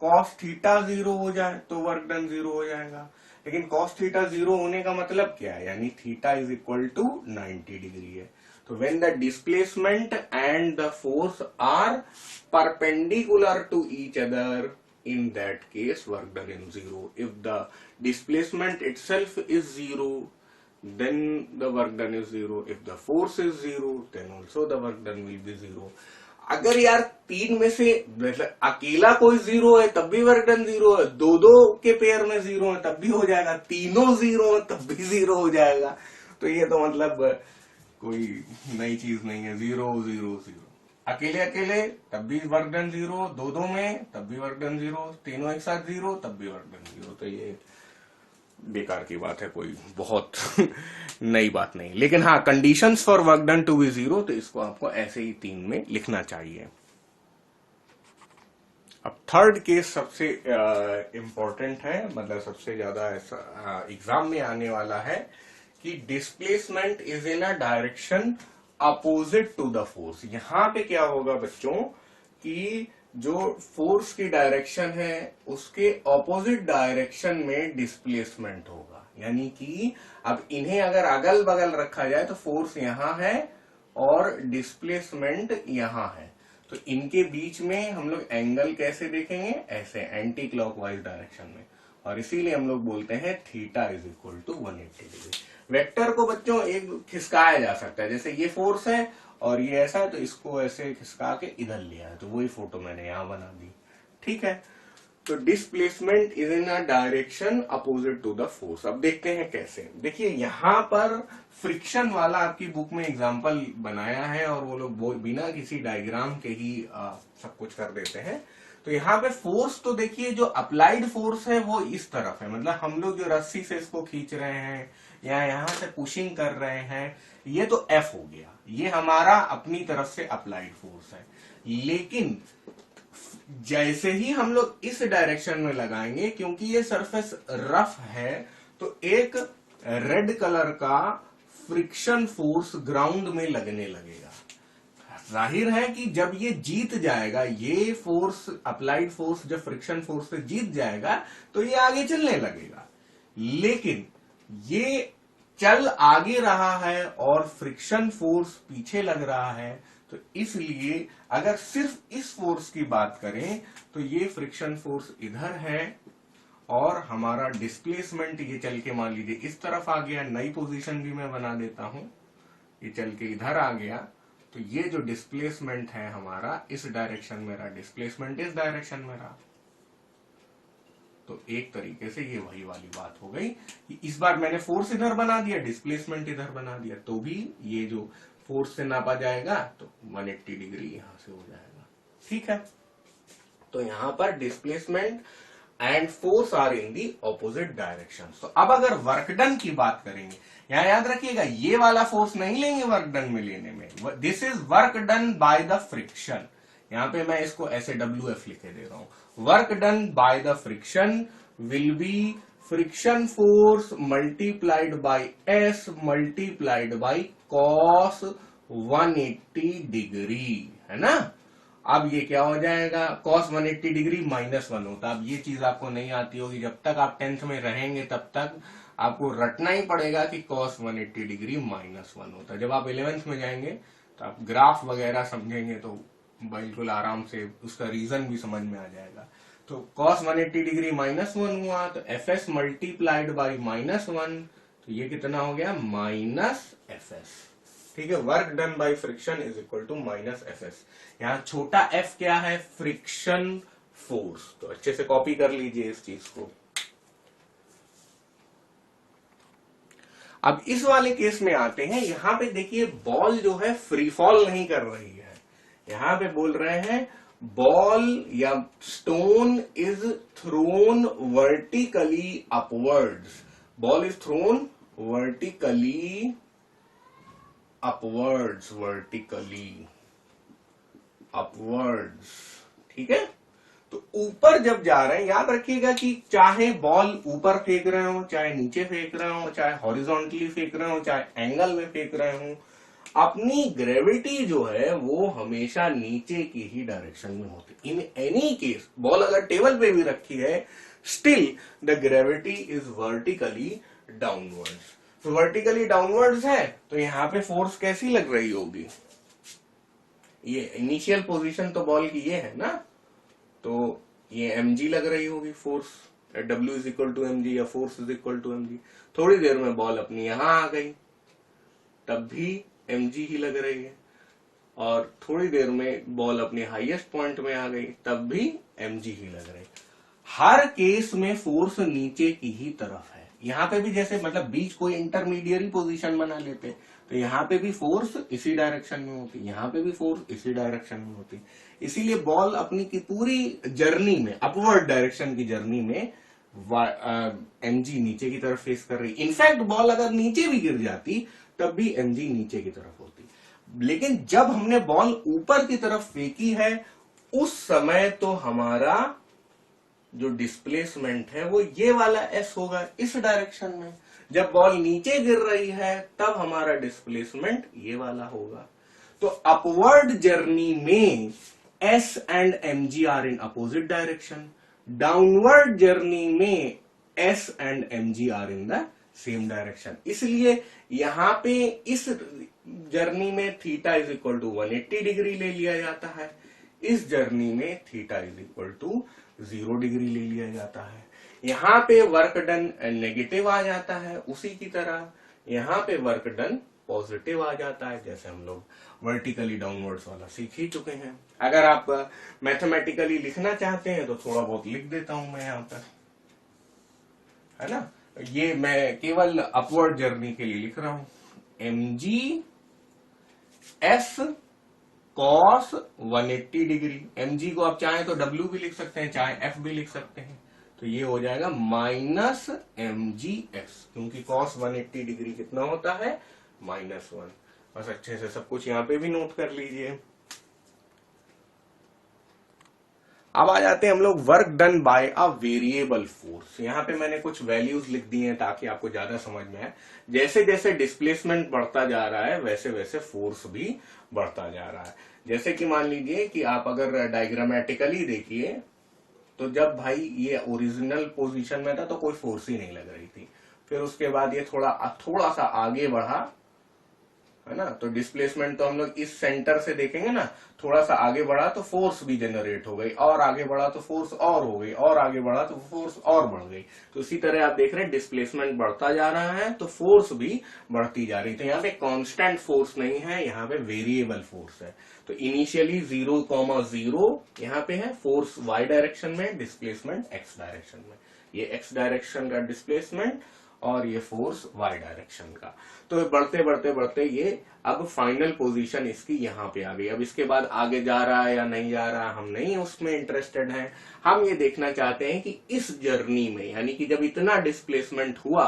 कॉस थीटा 0 हो जाए तो वर्क डन 0 हो जाएगा। लेकिन कॉस थीटा 0 होने का मतलब क्या है, यानी theta is equal to 90 degree है। तो when the displacement and the force are perpendicular to each other, in that case work done is 0. If the displacement itself is 0, then the work done is 0. If the force is 0, then also the work done will be 0. अगर यार तीन में से मतलब अकेला कोई 0 है तब भी वर्क डन 0 है, दो दो के पेयर में 0 है तब भी हो जाएगा, तीनों 0 है तब भी 0 हो जाएगा। तो ये तो मतलब कोई नई चीज नहीं है, 0 0 0। अकेले अकेले तब भी वर्क डन 0, दो दो में तब भी वर्क डन 0, तीनों एक साथ 0 तब भी वर्क डन 0। तो ये बेकार की बात है, कोई बहुत नई बात नहीं। लेकिन हाँ, conditions for work done to be 0, तो इसको आपको ऐसे ही 3 में लिखना चाहिए। अब थर्ड केस सबसे इंपॉर्टेंट है, मतलब सबसे ज्यादा ऐसा एग्जाम में आने वाला है कि displacement is in a direction opposite to the force. यहां पे क्या होगा बच्चों कि जो फोर्स की डायरेक्शन है उसके ऑपोजिट डायरेक्शन में डिस्प्लेसमेंट होगा। यानी कि अब इन्हें अगर अगल बगल रखा जाए तो फोर्स यहां है और डिस्प्लेसमेंट यहां है, तो इनके बीच में हम लोग एंगल कैसे देखेंगे, ऐसे एंटी क्लॉकवाइज डायरेक्शन में, और इसीलिए हम लोग बोलते हैं theta is equal to 180 degree. Vector को बच्चों एक खिसकाया जा सकता है, जैसे ये फोर्स है और ये ऐसा है तो इसको ऐसे खिसका के इधर लिया है, तो वही फोटो मैंने यहां बना दी। ठीक है, तो displacement is in a direction opposite to the force. अब देखते हैं कैसे। देखिए यहां पर फ्रिक्शन वाला आपकी बुक में एग्जांपल बनाया है और वो लोग बिना किसी डायग्राम के ही सब कुछ कर देते हैं। तो यहाँ पे फोर्स तो देखिए जो अप्लाइड फोर्स है वो इस तरफ है, मतलब हम लोग जो रस्सी से इसको खींच रहे हैं या यहाँ से पुशिंग कर रहे हैं, ये तो एफ हो गया, ये हमारा अपनी तरफ से अप्लाइड फोर्स है। लेकिन जैसे ही हम लोग इस डायरेक्शन में लगाएंगे, क्योंकि ये सरफेस रफ है, तो एक रेड कलर का फ्रिक्शन फोर्स ग्राउंड में लगने लगेगा। जाहिर है कि जब ये जीत जाएगा, ये फोर्स अप्लाइड फोर्स जब फ्रिक्शन फोर्स से जीत जाएगा तो ये आगे चलने लगेगा। लेकिन ये चल आगे रहा है और फ्रिक्शन फोर्स पीछे लग रहा है, तो इसलिए अगर सिर्फ इस फोर्स की बात करें तो ये फ्रिक्शन फोर्स इधर है और हमारा डिस्प्लेसमेंट ये चल के मान लीजिए इस तरफ आ गया। नई पोजीशन भी मैं बना देता हूं, ये चल के इधर आ गया, तो ये जो डिस्प्लेसमेंट है हमारा इस डायरेक्शन में रहा, डिस्प्लेसमेंट इस डायरेक्शन में रहा। तो एक तरीके से ये वही वाली बात हो गई कि इस बार मैंने फोर्स इधर बना दिया, डिस्प्लेसमेंट इधर बना दिया, तो भी ये जो फोर्स से नापा जाएगा तो 180 डिग्री यहां से हो जाएगा। ठीक है, तो यहां पर displacement and force are in the opposite direction. तो अब अगर वर्क डन की बात करेंगे, यहां याद रखिएगा ये वाला फोर्स नहीं लेंगे वर्क डन में लेने में, this is work done by the friction. यहां पे मैं इसको ऐसे WF लिखे दे रहा हूं। Work done by the friction will be friction force multiplied bye S multiplied by cos 180 degree, है ना। अब ये क्या हो जाएगा, cos 180 डिग्री -1 होता। अब ये चीज आपको नहीं आती होगी, जब तक आप 10th में रहेंगे तब तक आपको रटना ही पड़ेगा कि cos 180 डिग्री -1 होता। जब आप 11th में जाएंगे तो आप ग्राफ वगैरह समझेंगे तो बिल्कुल आराम से उसका रीजन भी समझ में आ जाएगा। तो cos 180 डिग्री -1 हुआ तो Fs मल्टीप्लाइड बाई -1, तो ये कितना हो गया -Fs। ठीक है, work done by friction is equal to -Fs। यहाँ छोटा f क्या है, फ्रिक्शन फोर्स। तो अच्छे से कॉपी कर लीजिए इस चीज को। अब इस वाले केस में आते हैं, यहां पे देखिए बॉल जो है फ्री फॉल नहीं कर रही है। यहां पे बोल रहे हैं बॉल या stone is thrown vertically upwards. Ball is thrown vertically upwards, vertically upwards. ठीक है, तो ऊपर जब जा रहे हैं, याद रखिएगा कि चाहे बॉल ऊपर फेंक रहे हो, चाहे नीचे फेंक रहे हो, चाहे हॉरिजॉन्टली फेंक रहे हो, चाहे एंगल में फेंक रहे हो, अपनी ग्रेविटी जो है वो हमेशा नीचे की ही डायरेक्शन में होती। इन एनी केस बॉल अगर टेबल पे भी रखी है, still the gravity is vertically downwards. तो वर्टिकली डाउनवर्ड्स है तो यहां पे फोर्स कैसी लग रही होगी, ये इनिशियल पोजीशन तो बॉल की ये है ना, तो ये mg लग रही होगी force, W is equal to mg या force is equal to mg। थोड़ी देर में बॉल अपनी यहां आ गई तब भी mg ही लग रही है, और थोड़ी देर में बॉल अपने हाईएस्ट पॉइंट में आ गई तब भी mg ही लग रही। हर केस में फोर्स नीचे की ही तरफ है। यहां पे भी जैसे मतलब बीच कोई इंटरमीडिएट पोजीशन बना लेते तो यहाँ पे भी फोर्स इसी डायरेक्शन में होती, यहाँ पे भी फोर्स इसी डायरेक्शन में होती। इसीलिए बॉल अपनी की पूरी जर्नी में, अपवर्ड डायरेक्शन की जर्नी में mg नीचे की तरफ फेस कर रही। इनफैक्ट बॉल अगर नीचे भी गिर जाती तब भी mg नीचे की तरफ होती। लेकिन जब हमने बॉल ऊपर की तरफ फेंकी है उस समय तो हमारा जो डिस्प्लेसमेंट है वो ये वाला S होगा इस डायरेक्शन में। जब बॉल नीचे गिर रही है तब हमारा डिस्प्लेसमेंट ये वाला होगा। तो अपवर्ड जर्नी में S and mg are in opposite direction, downward journey में S and mg are in the same direction. इसलिए यहां पे इस जर्नी में theta is equal to 180 degree ले लिया जाता है, इस जर्नी में theta is equal to 0 degree ले लिया जाता है। यहां पे वर्क डन नेगेटिव आ जाता है, उसी की तरह यहां पे वर्क डन पॉजिटिव आ जाता है, जैसे हम लोग वर्टिकली डाउनवर्ड्स वाला सीख ही चुके हैं। अगर आप मैथमेटिकली लिखना चाहते हैं तो थोड़ा बहुत लिख देता हूं मैं यहां पर, है ना। ये मैं केवल अपवर्ड जर्नी के लिए लिख रहा हूं, mg s cos 180 degree. mg को आप चाहें तो w भी लिख सकते हैं, चाहे f भी लिख सकते हैं, तो ये हो जाएगा -mgs, क्योंकि cos 180 डिग्री कितना होता है -1। बस अच्छे से सब कुछ यहां पे भी नोट कर लीजिए। अब आ जाते हैं हम लोग work done bye a variable force. यहां पे मैंने कुछ वैल्यूज लिख दी हैं ताकि आपको ज्यादा समझ में आए। जैसे जैसे डिस्प्लेसमेंट बढ़ता जा रहा है वैसे वैसे फोर्स भी बढ़ता जा रहा है। जैसे कि मान लीजिए कि आप अगर डायग्रामेटिकली देखिए तो जब भाई ये ओरिजिनल पोजीशन में था तो कोई फोर्स ही नहीं लग रही थी, फिर उसके बाद ये थोड़ा सा आगे बढ़ा, है ना, तो डिस्प्लेसमेंट तो हम लोग इस सेंटर से देखेंगे ना, थोड़ा सा आगे बढ़ा तो फोर्स भी जनरेट हो गई, और आगे बढ़ा तो फोर्स और हो गई, और आगे बढ़ा तो फोर्स और बढ़ गई। तो इसी तरह आप देख रहे हैं डिस्प्लेसमेंट बढ़ता जा रहा है तो फोर्स भी बढ़ती जा रही। तो यहाँ पे कांस्टेंट फोर्स नहीं है, यहाँ पे वेरिएबल फोर्स है। तो इनिशियली 0,0 यहाँ पे है, फोर्स y डायरेक्शन में, डिस्प्लेसमेंट x डायरेक्शन में। ये x डायरेक्शन का डिस्प्लेसमेंट और ये फोर्स वाई डायरेक्शन का। तो बढ़ते बढ़ते बढ़ते ये अब फाइनल पोजीशन इसकी यहाँ पे आ गई। अब इसके बाद आगे जा रहा है या नहीं जा रहा, हम नहीं उसमें इंटरेस्टेड हैं। हम ये देखना चाहते हैं कि इस जर्नी में, यानी कि जब इतना डिस्प्लेसमेंट हुआ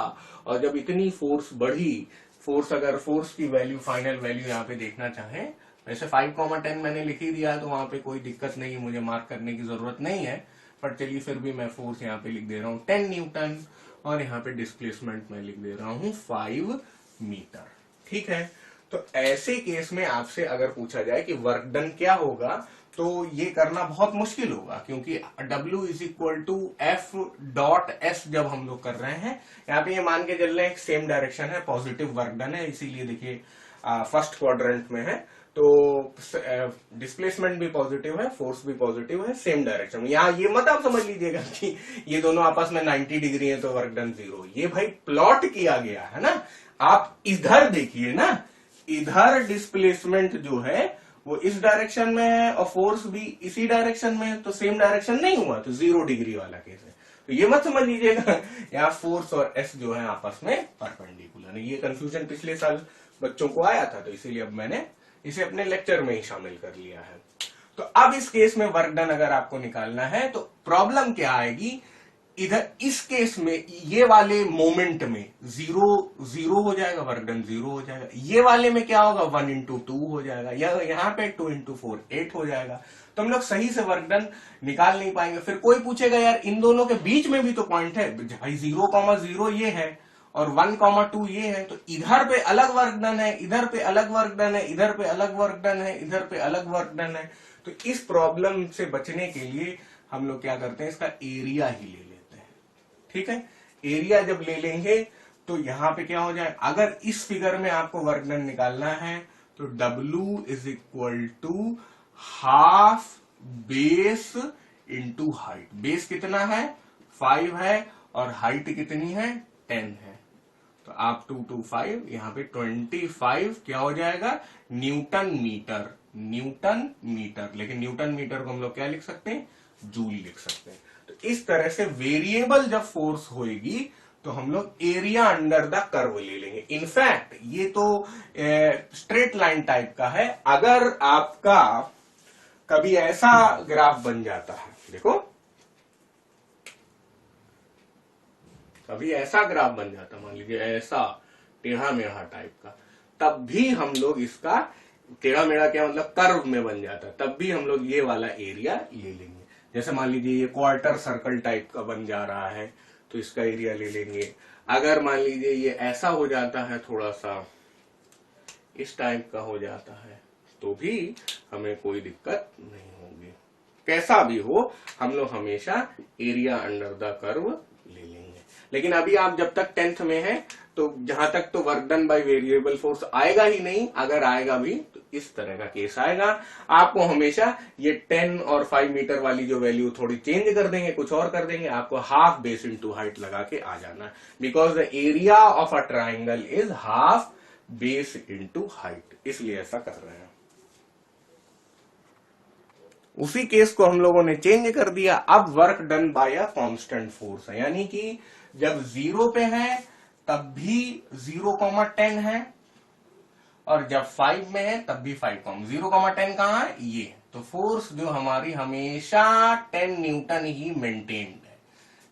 और जब इतनी फोर्स बढ़ी, फोर्स अगर फोर्स की वैल्यू, फाइनल वैल्यू यहाँ पे देखना चाहें, वैसे 5,10 मैंने लिख ही दिया है तो वहां पे कोई दिक्कत नहीं है, मुझे मार्क करने की जरूरत नहीं है। पर चलिए फिर भी मैं फोर्स यहाँ पे लिख दे रहा हूँ 10 न्यूटन और यहाँ पे डिस्प्लेसमेंट मैं लिख दे रहा हूँ 5 मीटर। ठीक है, तो ऐसे केस में आपसे अगर पूछा जाए कि वर्क डन क्या होगा, तो ये करना बहुत मुश्किल होगा, क्योंकि W is equal to f dot s जब हम लोग कर रहे हैं, यहाँ पे ये मान के चल रहे हैं सेम डायरेक्शन है, पॉजिटिव वर्क डन है, इसीलिए देखिए फर्स्ट क्वाड्रेंट में है, तो डिस्प्लेसमेंट भी पॉजिटिव है, फोर्स भी पॉजिटिव है, सेम डायरेक्शन में। यहाँ ये मत आप समझ लीजिएगा कि ये दोनों आपस में 90 डिग्री है तो वर्क डन 0, ये भाई प्लॉट किया गया है ना। आप इधर देखिए ना, इधर डिस्प्लेसमेंट जो है वो इस डायरेक्शन में है और फोर्स भी इसी डायरेक्शन में है, तो सेम डायरेक्शन नहीं हुआ, तो 0 डिग्री वाला केस है। तो ये मत समझ लीजिएगा यहाँ फोर्स और एस जो है आपस में परपेंडिकुलर है। ये कंफ्यूजन पिछले साल बच्चों को आया था, तो इसीलिए अब मैंने इसे अपने लेक्चर में ही शामिल कर लिया है। तो अब इस केस में वर्क डन अगर आपको निकालना है तो प्रॉब्लम क्या आएगी, इधर इस केस में ये वाले मोमेंट में 0 हो जाएगा, वर्क डन 0 हो जाएगा। ये वाले में क्या होगा, 1 into 2 हो जाएगा, या यहाँ पे 2 into 4 8 हो जाएगा। तो हम लोग सही से वर्क डन निकाल नहीं पाएंगे। फिर कोई पूछेगा यार इन दोनों के बीच में भी तो पॉइंट है भाई, 0,0 ये है और 1,2 ये है, तो इधर पे अलग वर्क डन है, इधर पे अलग वर्क डन है, इधर पे अलग वर्क डन है, इधर पे अलग वर्क डन है। तो इस प्रॉब्लम से बचने के लिए हम लोग क्या करते हैं, इसका एरिया ही ले लेते हैं। ठीक है, एरिया जब ले लेंगे तो यहां पे क्या हो जाए, अगर इस फिगर में आपको वर्क डन निकालना है तो W is equal to half base into height. Base कितना है, 5 है, और हाइट कितनी है, 10 है। तो आप 2 to 5 यहाँ पे 25 क्या हो जाएगा, न्यूटन मीटर। न्यूटन मीटर, लेकिन न्यूटन मीटर को हम लोग क्या लिख सकते हैं, जूल लिख सकते हैं। तो इस तरह से वेरिएबल जब फोर्स होएगी तो हम लोग एरिया अंडर द कर्व ले लेंगे। इनफैक्ट ये तो स्ट्रेट लाइन टाइप का है। अगर आपका कभी ऐसा ग्राफ बन जाता है, देखो कभी ऐसा ग्राफ बन जाता, मान लीजिए ऐसा टेढ़ा मेढ़ा टाइप का, तब भी हम लोग इसका, टेढ़ा मेढ़ा क्या मतलब कर्व में बन जाता, तब भी हम लोग ये वाला एरिया ले लेंगे। जैसे मान लीजिए ये क्वार्टर सर्कल टाइप का बन जा रहा है तो इसका एरिया ले लेंगे। अगर मान लीजिए ये ऐसा हो जाता है, थोड़ा सा इस टाइप का हो जाता है, तो भी हमें कोई दिक्कत नहीं होगी। कैसा भी हो, हम लोग हमेशा एरिया अंडर द कर्व ले लेंगे। लेकिन अभी आप जब तक 10th में हैं तो जहां तक तो work done by variable force आएगा ही नहीं। अगर आएगा भी तो इस तरह का केस आएगा। आपको हमेशा ये 10 और 5 मीटर वाली जो वैल्यू थोड़ी चेंज कर देंगे, कुछ और कर देंगे, आपको हाफ बेस इंटू हाइट लगा के आ जाना है, because the area of a triangle is half base into height, इसलिए ऐसा कर रहे हैं। उसी केस को हम लोगों ने चेंज कर दिया। अब work done bye a constant force है, यानी कि जब 0 पे है तब भी 0,10 है, और जब 5 में है तब भी 5, 0,10 कहां है, ये। तो फोर्स जो हमारी हमेशा 10 न्यूटन ही मेंटेन्ड है।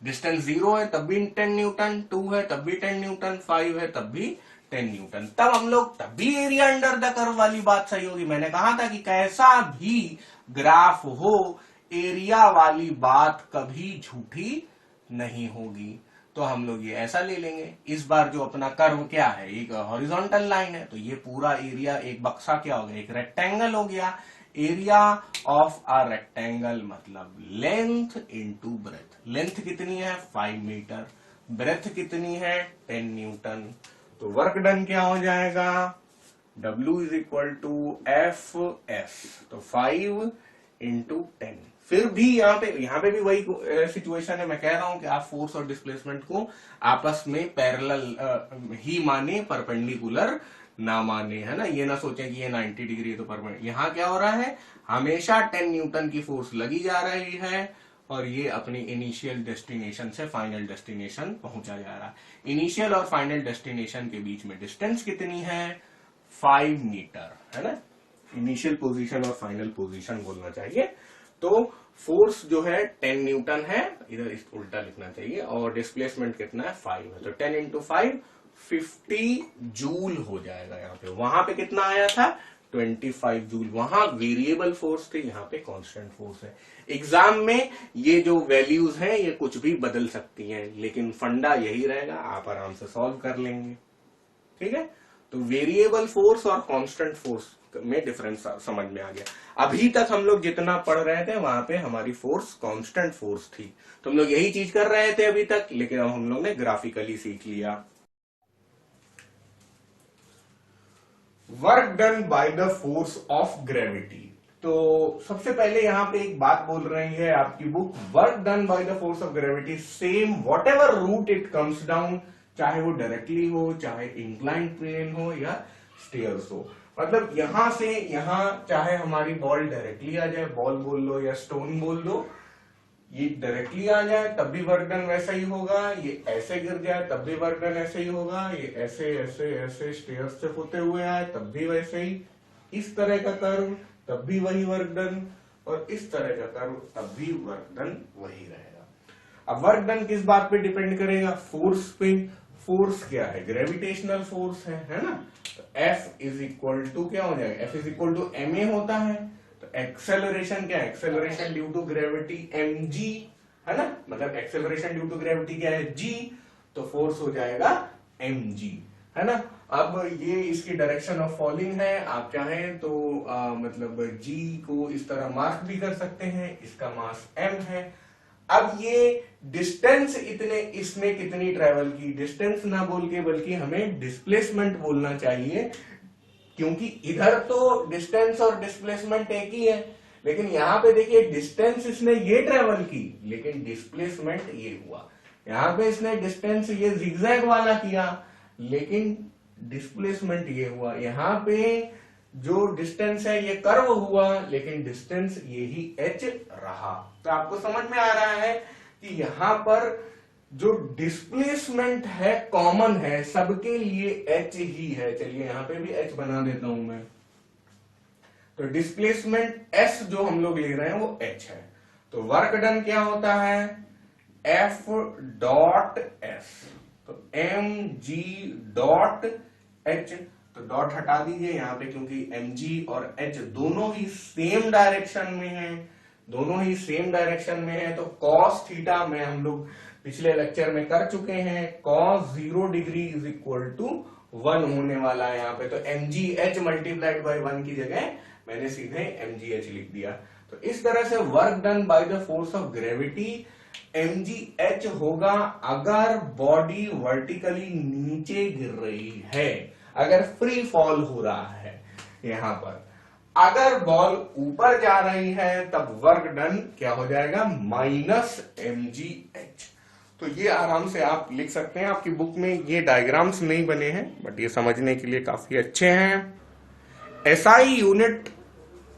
डिस्टेंस 0 है तब भी 10 न्यूटन, 2 है तब भी 10 न्यूटन, 5 है तब भी 10 न्यूटन। तब हम लोग, तब भी एरिया अंडर द कर्व वाली बात सही होगी। मैंने कहा था कि कैसा भी ग्राफ हो, एरिया वाली बात कभी झूठी नहीं होगी। तो हम लोग ये ऐसा ले लेंगे। इस बार जो अपना कर्व क्या है, एक हॉरिजॉन्टल लाइन है, तो ये पूरा एरिया, एक बक्सा क्या हो गया, एक रेक्टेंगल हो गया। एरिया ऑफ अ रेक्टेंगल मतलब लेंथ इंटू ब्रेथ। लेंथ कितनी है, 5 मीटर, ब्रेथ कितनी है, 10 न्यूटन। तो वर्क डन क्या हो जाएगा, W is equal to f s, तो 5 इंटू 10। फिर भी यहाँ पे भी वही सिचुएशन है। मैं कह रहा हूं कि आप फोर्स और डिस्प्लेसमेंट को आपस में पैरेलल ही माने, परपेंडिकुलर ना माने, है ना। ये ना सोचें कि ये 90 डिग्री है तो परपेंडिकुलर। यहाँ क्या हो रहा है, हमेशा 10 न्यूटन की फोर्स लगी जा रही है और ये अपनी इनिशियल डेस्टिनेशन से फाइनल डेस्टिनेशन पहुंचा जा रहा है। इनिशियल और फाइनल डेस्टिनेशन के बीच में डिस्टेंस कितनी है? 5 मीटर, है ना। इनिशियल पोजीशन और फाइनल पोजीशन बोलना चाहिए। तो फोर्स जो है 10 न्यूटन है, इधर इस उल्टा लिखना चाहिए, और डिस्प्लेसमेंट कितना है? 5 है। तो 10 इंटू 5 50 जूल हो जाएगा यहाँ पे। वहां पे कितना आया था? 25 जूल। वहां वेरिएबल फोर्स थी, यहाँ पे कांस्टेंट फोर्स है। एग्जाम में ये जो वैल्यूज हैं ये कुछ भी बदल सकती हैं, लेकिन फंडा यही रहेगा, आप आराम से सॉल्व कर लेंगे। ठीक है, तो वेरिएबल फोर्स और कांस्टेंट फोर्स में डिफरेंस समझ में आ गया। अभी तक हम लोग जितना पढ़ रहे थे वहां पे हमारी फोर्स कांस्टेंट फोर्स थी, तो हम लोग यही चीज कर रहे थे अभी तक, लेकिन अब हम लोग ने ग्राफिकली सीख लिया। Work done by the force of gravity. तो सबसे पहले यहां पे एक बात बोल रही है आपकी book, work done by the force of gravity same whatever route it comes down, चाहे वो डायरेक्टली हो, चाहे इंक्लाइंड प्लेन हो या स्टेयर्स हो। मतलब यहां से यहां चाहे हमारी बॉल डायरेक्टली आ जाए, बॉल बोल लो या स्टोन बोल लो, ये डायरेक्टली आ जाए तब भी वर्क डन वैसा ही होगा, ये ऐसे गिर जाए तब भी वर्क डन ऐसे ही होगा, ये ऐसे ऐसे ऐसे स्टेयर्स से होते हुए आए तब भी वैसे ही, इस तरह का कर्व तब भी वही वर्क डन, और इस तरह का कर्व तब भी वर्क डन वही रहेगा। अब वर्क डन किस बात पे डिपेंड करेगा? फोर्स पे। फोर्स क्या है? ग्रेविटेशनल फोर्स है ना। तो F इज इक्वल टू क्या हो जाएगा? F is equal to ma होता है। तो एक्सेलरेशन क्या है? Acceleration due to gravity mg, है ना। मतलब एक्सेलरेशन ड्यू टू ग्रेविटी क्या है? g, तो फोर्स हो जाएगा mg, है ना। अब ये इसकी डायरेक्शन ऑफ फॉलिंग है, आप चाहें तो मतलब g को इस तरह मार्क भी कर सकते हैं, इसका मास m है। अब ये डिस्टेंस इतने, इसने कितनी ट्रेवल की, डिस्टेंस ना बोल के बल्कि हमें डिस्प्लेसमेंट बोलना चाहिए, क्योंकि इधर तो डिस्टेंस और डिस्प्लेसमेंट एक ही है, लेकिन यहां पे देखिए डिस्टेंस इसने ये ट्रेवल की लेकिन डिस्प्लेसमेंट ये हुआ। यहां पे इसने डिस्टेंस ये जिगजैग वाला किया लेकिन डिस्प्लेसमेंट ये हुआ। यहां पे जो डिस्टेंस है ये कर्व हुआ लेकिन डिस्टेंस ये ही h रहा। तो आपको समझ में आ रहा है कि यहां पर जो डिस्प्लेसमेंट है कॉमन है, सबके लिए h ही है। चलिए यहां पे भी h बना देता हूं मैं। तो डिस्प्लेसमेंट s जो हम लोग ले रहे हैं वो h है। तो वर्क डन क्या होता है? F डॉट s, तो mg डॉट h। तो डॉट हटा दीजिए यहाँ पे, क्योंकि mg और h दोनों ही सेम डायरेक्शन में हैं, दोनों ही सेम डायरेक्शन में है। तो cos थीटा में हम लोग पिछले लेक्चर में कर चुके हैं, cos 0 degree is equal to 1 होने वाला है यहाँ पे। तो mgh मल्टीप्लाइड बाय 1 की जगह मैंने सीधे mgh लिख दिया। तो इस तरह से work done by the force of gravity mgh होगा अगर बॉडी वर्टिकली नीचे गिर रही है, अगर फ्री फॉल हो रहा है। यहां पर अगर बॉल ऊपर जा रही है तब वर्क डन क्या हो जाएगा? Minus mgh। तो ये आराम से आप लिख सकते हैं। आपकी बुक में ये डायग्राम्स नहीं बने हैं बट ये समझने के लिए काफी अच्छे हैं। एसआई यूनिट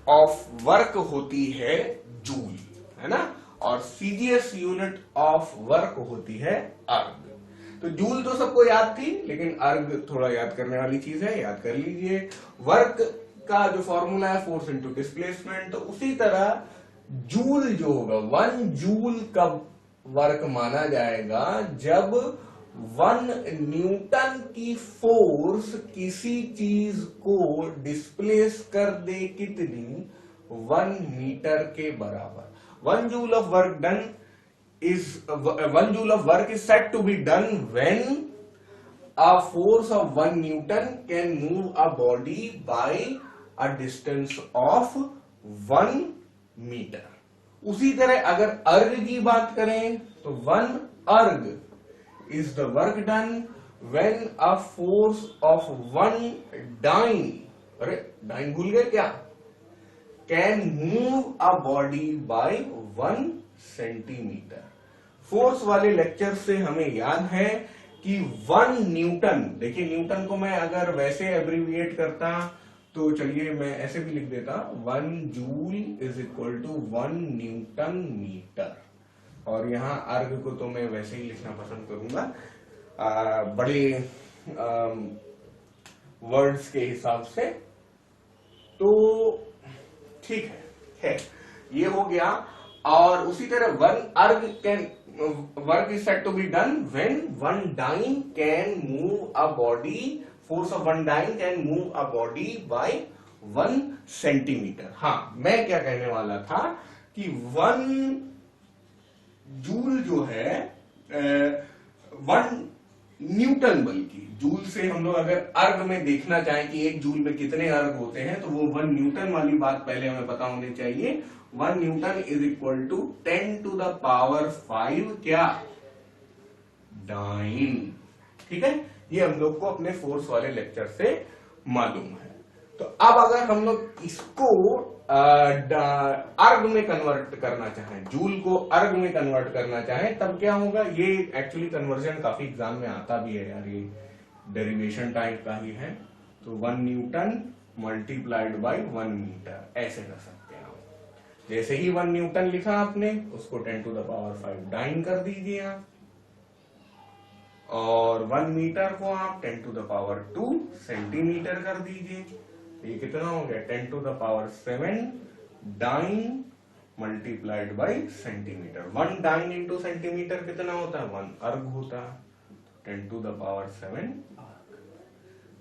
ऑफ वर्क होती है जूल, है ना, और सीजीएस यूनिट ऑफ वर्क होती है अर्ग। तो जूल तो सबको याद थी, लेकिन अर्ग थोड़ा याद करने वाली चीज है, याद कर लीजिए। वर्क का जो फॉर्मूला है फोर्स इनटू डिस्प्लेसमेंट, तो उसी तरह जूल जो होगा, 1 जूल कब वर्क माना जाएगा? जब 1 न्यूटन की फोर्स किसी चीज को डिस्प्लेस कर दे, कितनी? 1 मीटर के बराबर। 1 joule of work done is 1 joule of work is said to be done when a force of 1 Newton can move a body by a distance of 1 meter। उसी तरह अगर अर्ग की बात करें तो 1 अर्ग is the work done when a force of 1 dyne, अरे डाइन भूल गए क्या? can move a body by 1 centimetre. Force वाले लेक्चर से हमें याद है कि 1 न्यूटन, देखिए न्यूटन को मैं अगर वैसे एब्रीविएट करता तो चलिए मैं ऐसे भी लिख देता, 1 joule is equal to 1 newton metre. और यहाँ अर्ग को तो मैं वैसे ही लिखना पसंद करूंगा बड़े वर्ड्स के हिसाब से। तो ठीक है ये हो गया। और उसी तरह one erg can work is said to be done when one dyne can move a body, force of one dyne can move a body by 1 centimetre. हाँ, मैं क्या कहने वाला था कि 1 जूल जो है 1 न्यूटन, बल्कि जूल से हम लोग अगर अर्ग में देखना चाहें कि 1 जूल में कितने अर्ग होते हैं तो वो 1 न्यूटन वाली बात पहले हमें पता होनी चाहिए। 1 newton is equal to 10 to the power 5 क्या, डाइन। ठीक है, ये हम लोग को अपने फोर्स वाले लेक्चर से मालूम है। तो अब अगर हम लोग इसको अर्ग में कन्वर्ट करना चाहें, जूल को अर्ग में कन्वर्ट करना चाहें, तब क्या होगा। ये एक्चुअली कन्वर्जन काफी एग्जाम में आता भी है यार, ये डेरिवेशन टाइप का ही है। तो 1 न्यूटन मल्टीप्लाइड बाय 1 मीटर, ऐसे कर सकते हैं आप। जैसे ही 1 न्यूटन लिखा आपने, उसको 10 टू द पावर 5 डाइन कर दीजिए आप, और 1 मीटर को आप 10 टू द पावर 2 सेंटीमीटर कर दीजिए। ये कितना हो गया, 10 to the power 7 dyne multiplied by centimetre. 1 dyne into centimetre कितना होता है, 1 अर्ग होता है, 10 टू द पावर 7 अर्ग।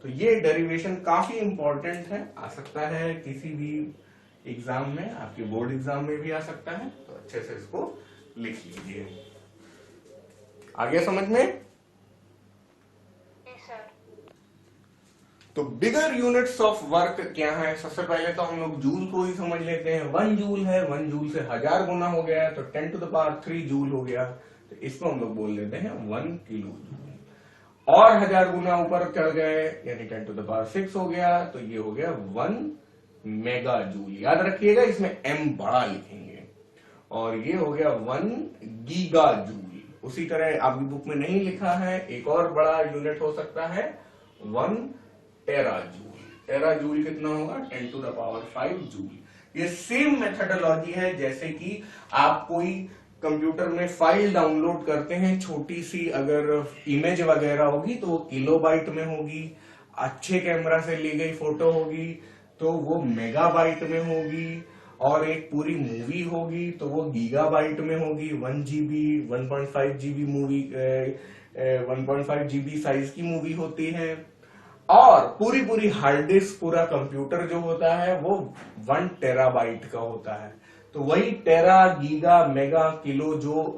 तो ये डेरिवेशन काफी इंपॉर्टेंट है, आ सकता है किसी भी एग्जाम में, आपके बोर्ड एग्जाम में भी आ सकता है। तो अच्छे से इसको लिख लीजिए। आ गया समझ में। तो बिगर यूनिट्स ऑफ वर्क क्या है, सबसे पहले तो हम लोग जूल को ही समझ लेते हैं। 1 जूल है, 1 जूल से 1000 गुना हो गया तो 10 टू द पावर 3 जूल हो गया, तो इसको हम लोग बोल देते हैं 1 किलो जूल। और 1000 गुना ऊपर चढ़ गए यानी 10 टू द पावर 6 हो गया, तो ये हो गया 1 मेगा जूल। याद रखिएगा इसमें m बड़ा लिखेंगे। और ये हो गया 1 गीगा जूल। उसी तरह आपकी बुक में नहीं लिखा है, एक और बड़ा यूनिट हो सकता है 1 टेरा जूल। टेरा जूल कितना होगा, 10 टू द पावर 5 जूल। ये सेम मेथडोलॉजी है जैसे कि आप कोई कंप्यूटर में फाइल डाउनलोड करते हैं, छोटी सी अगर इमेज वगैरह होगी तो वो किलोबाइट में होगी, अच्छे कैमरा से ली गई फोटो होगी तो वो मेगाबाइट में होगी, और एक पूरी मूवी होगी तो वो गीगाबाइट में होगी। 1 GB 1.5 GB movie 1.5 GB size की मूवी होती है। और पूरी हार्ड डिस्क, पूरा कंप्यूटर जो होता है वो 1 टेराबाइट का होता है। तो वही टेरा, गीगा, मेगा, किलो जो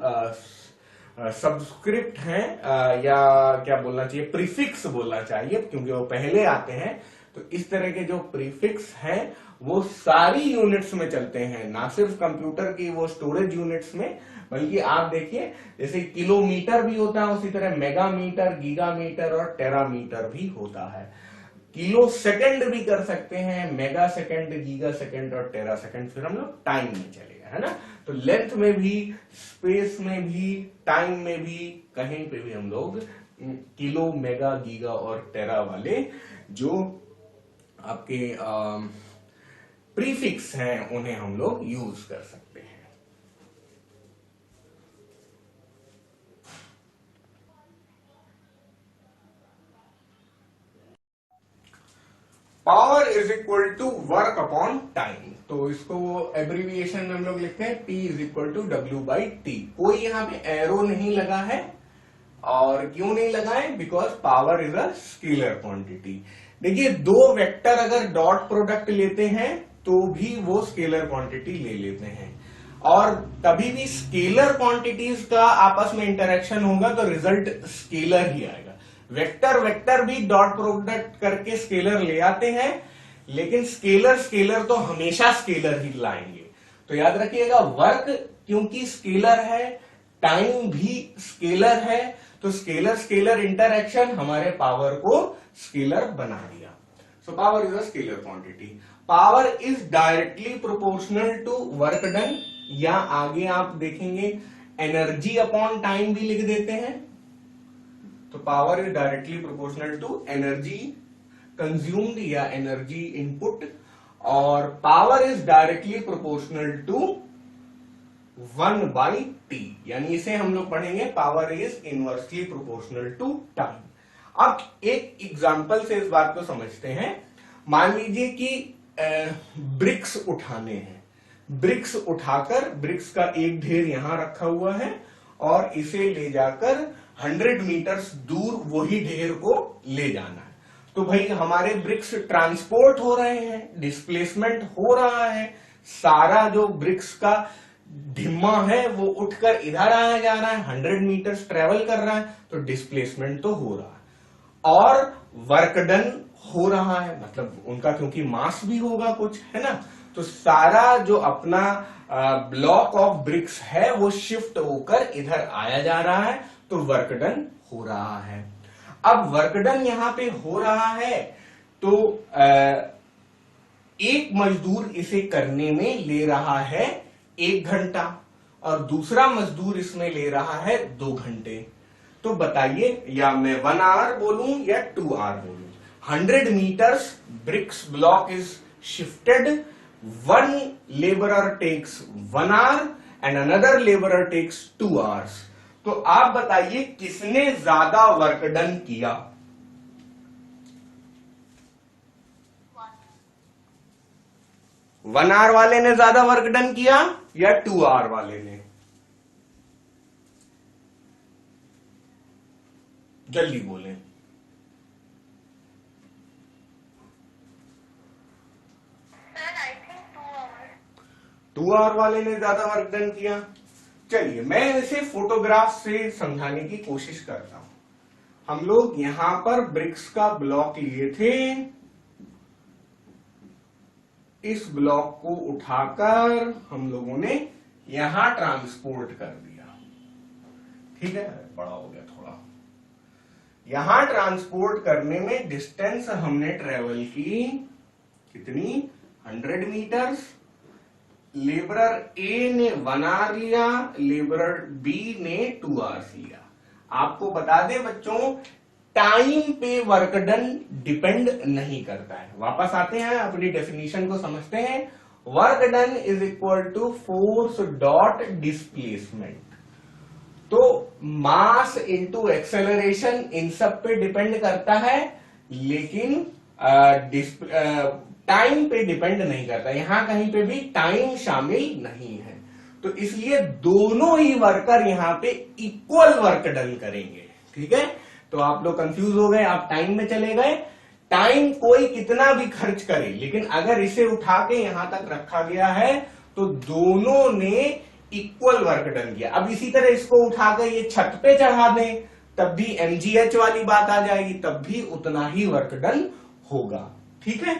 सब्सक्रिप्ट हैं या क्या बोलना चाहिए, प्रीफिक्स बोलना चाहिए क्योंकि वो पहले आते हैं। तो इस तरह के जो प्रीफिक्स हैं वो सारी यूनिट्स में चलते हैं, ना सिर्फ कंप्यूटर की वो स्टोरेज यूनिट्स में, बल्कि आप देखिए जैसे किलोमीटर भी होता है उसी तरह मेगामीटर, गीगामीटर और टेरामीटर भी होता है। किलो सेकंड भी कर सकते हैं, मेगा सेकंड, गीगा सेकंड और टेरा सेकंड। फिर हम लोग टाइम में चलेगा, है ना। तो लेंथ में भी, स्पेस में भी, टाइम में भी, कहीं पे भी हम लोग किलो, मेगा, गीगा और टेरा वाले जो आपके प्रीफिक्स हैं उन्हें हम लोग यूज कर सकते हैं। Power is equal to work upon time. तो इसको एब्रीविएशन में हम लोग लिखते हैं P is equal to W/T। कोई यहाँ पे एरो नहीं लगा है, और क्यों नहीं लगा है, because power is a scalar quantity. देखिए, दो वेक्टर अगर डॉट प्रोडक्ट लेते हैं तो भी वो स्केलर क्वांटिटी ले लेते हैं, और कभी भी स्केलर क्वांटिटीज का आपस में इंटरेक्शन होगा तो रिजल्ट स्केलर ही आएगा। वेक्टर भी डॉट प्रोडक्ट करके स्केलर ले आते हैं, लेकिन स्केलर तो हमेशा स्केलर ही लाएंगे। तो याद रखिएगा, वर्क क्योंकि स्केलर है, टाइम भी स्केलर है, तो स्केलर इंटरएक्शन हमारे पावर को स्केलर बना दिया। So power is a scalar quantity. Power is directly proportional to work done, या आगे आप देखेंगे एनर्जी अपॉन टाइम भी लिख देते हैं। तो power is directly proportional to energy consumed या एनर्जी इनपुट, और power is directly proportional to 1/t, यानी इसे हम लोग पढ़ेंगे power is inversely proportional to time. अब एक एग्जांपल से इस बात को समझते हैं। मान लीजिए कि ब्रिक्स उठाने हैं, ब्रिक्स उठाकर, ब्रिक्स का एक ढेर यहां रखा हुआ है और इसे ले जाकर 100 मीटर्स दूर वही ढेर को ले जाना है। तो भाई हमारे ब्रिक्स ट्रांसपोर्ट हो रहे हैं, डिस्प्लेसमेंट हो रहा है, सारा जो ब्रिक्स का ढिम्मा है वो उठकर इधर आया जा रहा है, 100 मीटर्स ट्रेवल कर रहा है, तो डिस्प्लेसमेंट तो हो रहा है और वर्क डन हो रहा है, मतलब उनका क्योंकि मास भी होगा कुछ, है ना। तो सारा जो अपना ब्लॉक ऑफ ब्रिक्स है वो शिफ्ट होकर इधर आया जा रहा है, तो वर्क डन हो रहा है। अब वर्क डन यहां पे हो रहा है तो एक मजदूर इसे करने में ले रहा है 1 घंटा और दूसरा मजदूर इसमें ले रहा है 2 घंटे। तो बताइए, या मैं 1 आवर बोलूं या 2 आवर बोलूं। 100 meters bricks block is shifted. One laborer takes 1 hour and another laborer takes 2 hours. तो आप बताइए किसने ज्यादा वर्क डन किया? 1 आवर वाले ने ज्यादा वर्क डन किया या 2 आवर वाले ने? जल्दी बोलें। 2 आवर वाले ने ज्यादा वर्क डन किया। चलिए मैं इसे फोटोग्राफ से समझाने की कोशिश करता हूं। हम लोग यहां पर ब्रिक्स का ब्लॉक लिए थे, इस ब्लॉक को उठाकर हम लोगों ने यहां ट्रांसपोर्ट कर दिया, ठीक है, बड़ा हो गया थोड़ा। यहां ट्रांसपोर्ट करने में डिस्टेंस हमने ट्रेवल की कितनी? 100 मीटर्स। लेबरर ए ने 1 आवर लिया, लेबरर बी ने 2 आवर्स लिया। आपको बता दें बच्चों, टाइम पे वर्क डन डिपेंड नहीं करता है। वापस आते हैं, अपनी डेफिनेशन को समझते हैं। Work done is equal to force dot displacement. तो मास इनटू एक्सेलरेशन इन सब पे डिपेंड करता है, लेकिन टाइम पे डिपेंड नहीं करता। यहां कहीं पे भी टाइम शामिल नहीं है, तो इसलिए दोनों ही वर्कर यहां पे इक्वल वर्क डन करेंगे, ठीक है। तो आप लोग कंफ्यूज हो गए, आप टाइम में चले गए। टाइम कोई कितना भी खर्च करे, लेकिन अगर इसे उठा के यहां तक रखा गया है तो दोनों ने इक्वल वर्क डन किया। अब इसी तरह इसको उठा के ये छत पे चढ़ा दें, तब भी mgh वाली बात आ जाएगी, तब भी उतना ही वर्क डन होगा, ठीक है।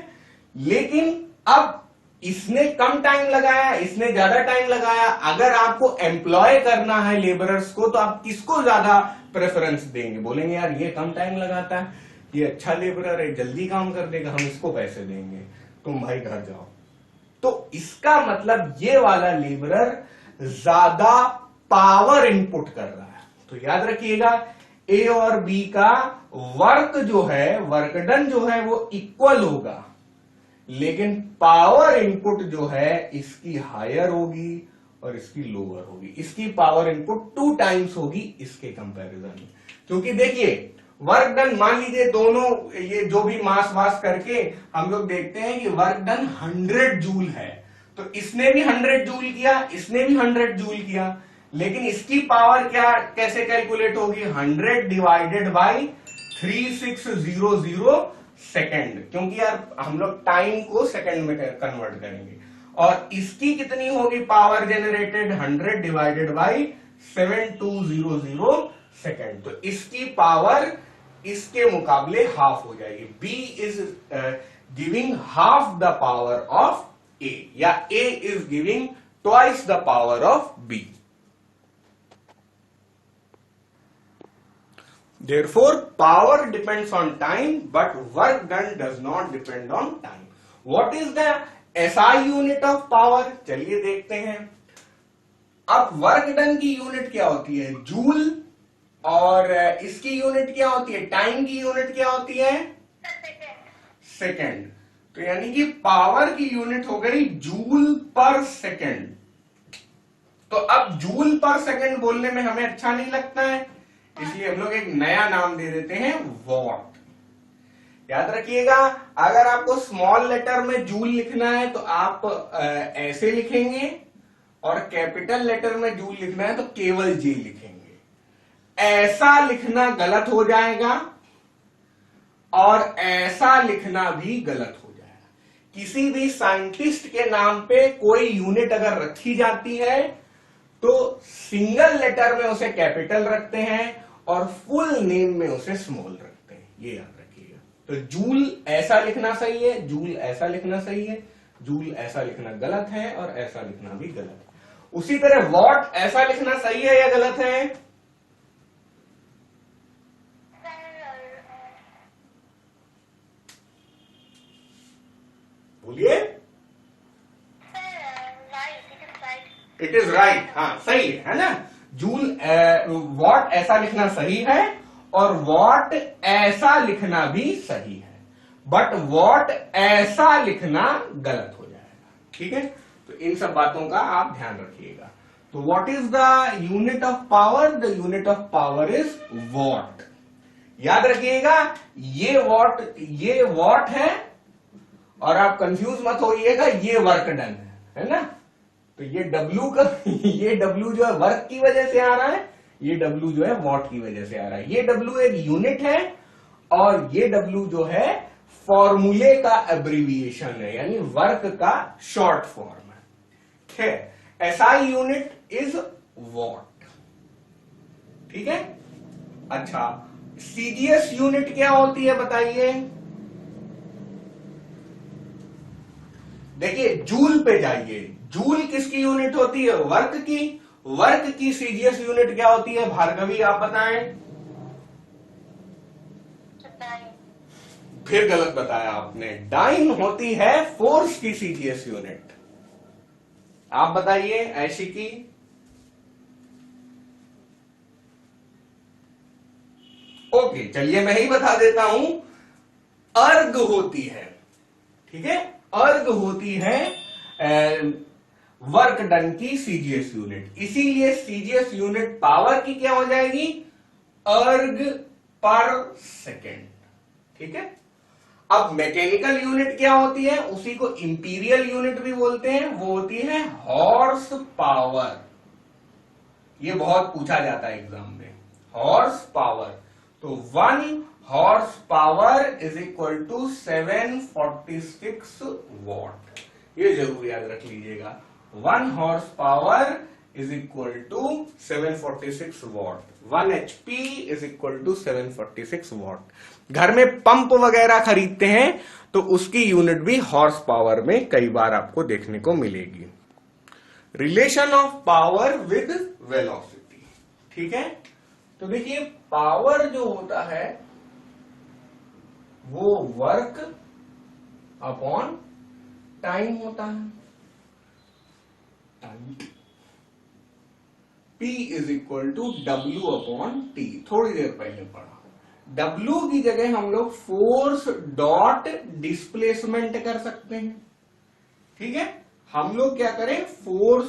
लेकिन अब इसने कम टाइम लगाया, इसने ज्यादा टाइम लगाया। अगर आपको एम्प्लॉय करना है लेबरर्स को, तो आप किसको ज्यादा प्रेफरेंस देंगे? बोलेंगे यार ये कम टाइम लगाता है, ये अच्छा लेबरर है, जल्दी काम कर देगा, हम इसको पैसे देंगे, तुम भाई घर जाओ। तो इसका मतलब ये वाला लेबरर ज्यादा पावर इनपुट कर रहा है। तो याद रखिएगा, ए और बी का वर्क जो है, वर्क डन जो है वो इक्वल होगा, लेकिन पावर इनपुट जो है इसकी हायर होगी और इसकी लोअर होगी। इसकी पावर इनपुट 2 टाइम्स होगी इसके कंपैरिजन में। क्योंकि देखिए वर्क डन, मान लीजिए दोनों ये जो भी मास वास करके हम लोग देखते हैं कि वर्क डन 100 जूल है, तो इसने भी 100 जूल किया, इसने भी 100 जूल किया, लेकिन इसकी पावर क्या कैसे कैलकुलेट होगी? 100 डिवाइडेड बाई 3600 सेकेंड, क्योंकि यार हम लोग टाइम को सेकेंड में कन्वर्ट करेंगे। और इसकी कितनी होगी power generated? 100 divided by 7200 second. तो इसकी पावर इसके मुकाबले हाफ हो जाएगी। B is giving half the power of A, या A is giving twice the power of B. Therefore, power depends on time, but work done does not depend on time. What is the SI unit of power? चलिए देखते हैं। अब वर्क डन की यूनिट क्या होती है? जूल। और इसकी यूनिट क्या होती है? टाइम की यूनिट क्या होती है? सेकेंड। तो यानी कि पावर की यूनिट हो गई जूल पर सेकेंड। तो अब जूल पर सेकंड बोलने में हमें अच्छा नहीं लगता है, इसलिए हम लोग एक नया नाम दे देते हैं वॉट। याद रखिएगा, अगर आपको स्मॉल लेटर में जूल लिखना है तो आप ऐसे लिखेंगे, और कैपिटल लेटर में जूल लिखना है तो केवल जी लिखेंगे। ऐसा लिखना गलत हो जाएगा और ऐसा लिखना भी गलत हो जाएगा। किसी भी साइंटिस्ट के नाम पे कोई यूनिट अगर रखी जाती है तो सिंगल लेटर में उसे कैपिटल रखते हैं और फुल नेम में उसे स्मॉल रखते हैं, ये याद रखिएगा। तो जूल ऐसा लिखना सही है, जूल ऐसा लिखना सही है, जूल ऐसा लिखना गलत है और ऐसा लिखना भी गलत है। उसी तरह वॉट ऐसा लिखना सही है या गलत है? बोलिए। इट इज राइट, हाँ सही है ना। जूल वॉट ऐसा लिखना सही है और वॉट ऐसा लिखना भी सही है, बट वॉट ऐसा लिखना गलत हो जाएगा। ठीक है, तो इन सब बातों का आप ध्यान रखिएगा। तो what is the unit of power? The unit of power is what. याद रखिएगा, ये वॉट है और आप कंफ्यूज मत होइएगा, ये वर्क डन है ना। तो ये W का ये W जो है वर्क की वजह से आ रहा है, ये W जो है वॉट की वजह से आ रहा है। ये W एक यूनिट है और ये W जो है फॉर्मूले का एब्रीविएशन है, यानी वर्क का शॉर्ट फॉर्म है। SI unit is what. ठीक है, अच्छा CGS यूनिट क्या होती है बताइए? देखिए जूल पे जाइए, जूल किसकी यूनिट होती है? वर्क की। वर्क की CGS यूनिट क्या होती है भार्गवी, आप बताएं। फिर गलत बताया आपने, डाइन होती है फोर्स की CGS यूनिट। आप बताइए ऐसी की। ओके चलिए मैं ही बता देता हूं, अर्ग होती है। ठीक है, अर्ग होती है वर्क डन की CGS यूनिट, इसीलिए CGS यूनिट पावर की क्या हो जाएगी? अर्ग पर सेकेंड। ठीक है, अब मैकेनिकल यूनिट क्या होती है? उसी को इंपीरियल यूनिट भी बोलते हैं, वो होती है हॉर्स पावर। ये बहुत पूछा जाता है एग्जाम में, हॉर्स पावर। तो 1 horse power is equal to 746 watt. ये जरूर याद रख लीजिएगा, 1 horse power is equal to 746 watt. 1 HP is equal to 746 watt. घर में पंप वगैरह खरीदते हैं तो उसकी यूनिट भी हॉर्स पावर में कई बार आपको देखने को मिलेगी। Relation of power with velocity. ठीक है, तो देखिए पावर जो होता है वो वर्क अपॉन टाइम होता है। P is equal to W upon t, थोड़ी देर पहले पढ़ा। W की जगह हम लोग फोर्स डॉट डिस्प्लेसमेंट कर सकते हैं। ठीक है, हम लोग क्या करें, फोर्स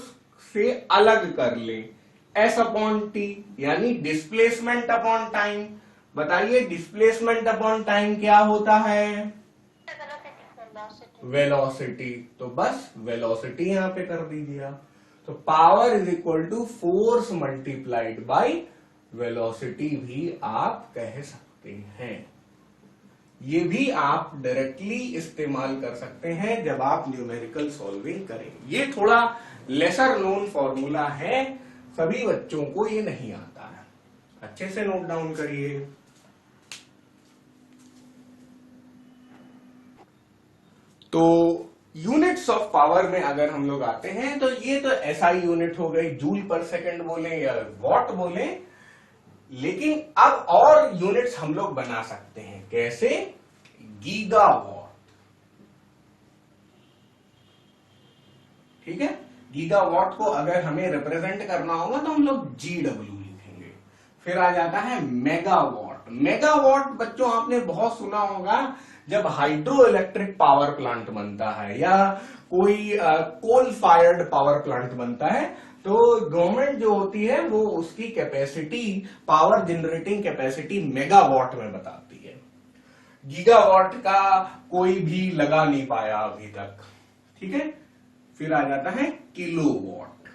से अलग कर लें, S अपॉन टी, यानी डिस्प्लेसमेंट अपॉन टाइम। बताइए डिस्प्लेसमेंट अपॉन टाइम क्या होता है? वेलोसिटी। तो बस वेलोसिटी यहां पे कर दीजिए आप। तो power is equal to force multiplied by velocity भी आप कह सकते हैं। ये भी आप डायरेक्टली इस्तेमाल कर सकते हैं जब आप न्यूमेरिकल सॉल्विंग करें। ये थोड़ा लेसर नोन फॉर्मूला है, सभी बच्चों को ये नहीं आता है। अच्छे से नोट डाउन करिए। तो यूनिट्स ऑफ पावर में अगर हम लोग आते हैं तो ये तो SI यूनिट हो गई, जूल पर सेकंड बोले या वॉट बोले, लेकिन अब और यूनिट्स हम लोग बना सकते हैं। कैसे? गीगावॉट। ठीक है, गीगावॉट को अगर हमें रिप्रेजेंट करना होगा तो हम लोग GW लिखेंगे। फिर आ जाता है मेगावॉट। मेगावॉट बच्चों आपने बहुत सुना होगा जब हाइड्रो इलेक्ट्रिक पावर प्लांट बनता है या कोई कोल फायर्ड पावर प्लांट बनता है, तो गवर्नमेंट जो होती है वो उसकी capacity, power generating capacity megawatt में बताती है। गीगावाट का कोई भी लगा नहीं पाया अभी तक, ठीक है। फिर आ जाता है किलोवाट।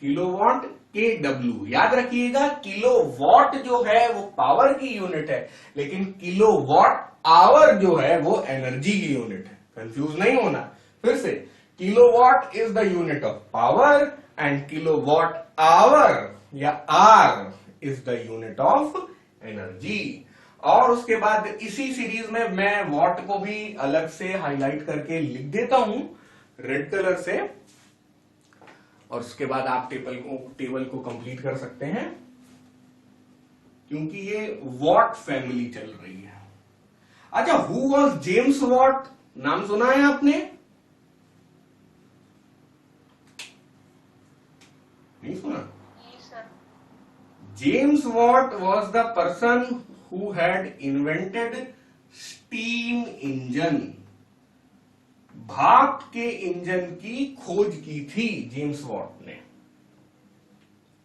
किलोवाट KW, याद रखिएगा किलोवाट जो है वो पावर की यूनिट है, लेकिन किलोवाट आवर जो है वो एनर्जी की यूनिट है। कंफ्यूज नहीं होना। फिर से, kilowatt is the unit of power and kilowatt hour या are is the unit of energy. और उसके बाद इसी सीरीज में मैं वॉट को भी अलग से हाईलाइट करके लिख देता हूं रेड कलर से, और उसके बाद आप टेबल को कंप्लीट कर सकते हैं, क्योंकि ये वॉट फैमिली चल रही है। अच्छा, हु वॉज जेम्स वॉट, नाम सुना है आपने? नहीं सुना? James Watt was the person who had invented steam engine. भाप के इंजन की खोज की थी जेम्स वॉट ने।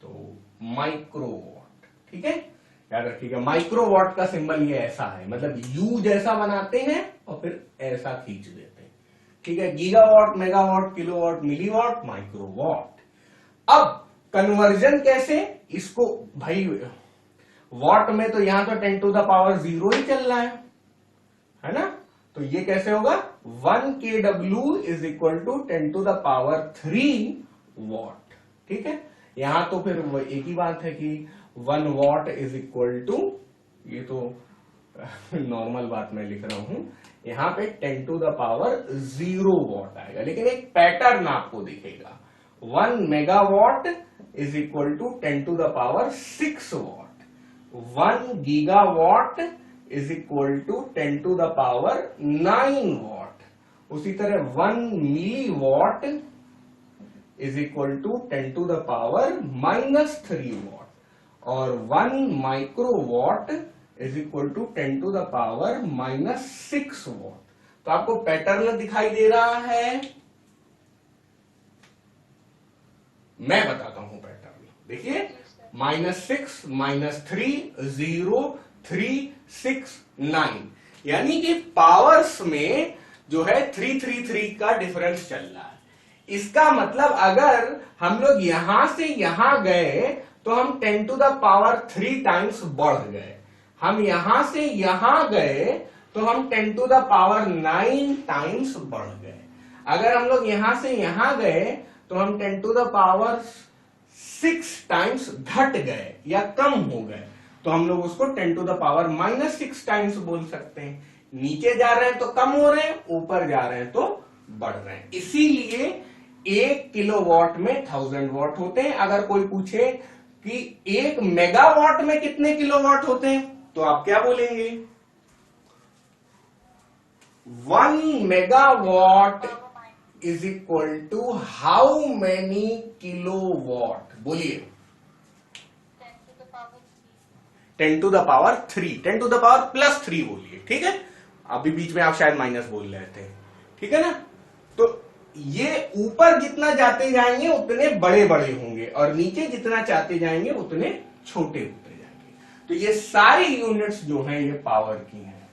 तो माइक्रोवॉट, ठीक है, याद रखिएगा। माइक्रोवॉट का सिंबल ये ऐसा है, मतलब यू जैसा बनाते हैं और फिर ऐसा खींच देते हैं, ठीक है। Gigawatt, megawatt, kilowatt, milliwatt, microwatt. अब कन्वर्जन कैसे, इसको भाई वॉट में तो यहां तो 10 टू द पावर 0 ही चल रहा है ना, तो ये कैसे होगा, 1 kW is equal to 10 to the power 3 watt, ठीक है। यहां तो फिर एक ही बात है कि 1 वॉट इज इक्वल टू, ये तो नॉर्मल बात मैं लिख रहा हूं, यहां पे 10 टू द पावर 0 वॉट आएगा, लेकिन एक पैटर्न आपको दिखेगा। 1 megawatt is equal to 10 to the power 6 watt. 1 gigawatt is equal to 10 to the power 9 watt. उसी तरह 1 milliwatt is equal to 10 to the power -3 watt, और 1 microwatt is equal to 10 to the power -6 watt. तो आपको पैटर्न दिखाई दे रहा है, मैं बताता हूं पैटर्न, देखिए, -6, -3, 0, 3, 6, 9, यानी कि पावर्स में जो है 333 का डिफरेंस चल रहा है। इसका मतलब अगर हम लोग यहां से यहां गए तो हम 10 टू द पावर 3 टाइम्स बढ़ गए, हम यहां से यहां गए तो हम 10 टू द पावर 9 टाइम्स बढ़ गए। अगर हम लोग यहां से यहां गए तो हम 10 टू द पावर 6 टाइम्स घट गए या कम हो गए, तो हम लोग उसको 10 टू द पावर -6 टाइम्स बोल सकते हैं। नीचे जा रहे हैं तो कम हो रहे हैं, ऊपर जा रहे हैं तो बढ़ रहे हैं। इसीलिए 1 किलोवाट में 1000 वॉट होते हैं। अगर कोई पूछे कि 1 मेगावाट में कितने किलोवाट होते हैं, तो आप क्या बोलेंगे, 1 megawatt is equal to how many kilowatt, बोलिए। 10 to the power 3, 10 to the power +3 बोलिए, ठीक है। अभी बीच में आप शायद माइनस बोल रहे थे, ठीक है ना। तो ये ऊपर जितना जाते जाएंगे उतने बड़े बड़े होंगे, और नीचे जितना चाहते जाएंगे उतने छोटे होते जाएंगे। तो ये सारी यूनिट्स जो हैं ये पावर की हैं।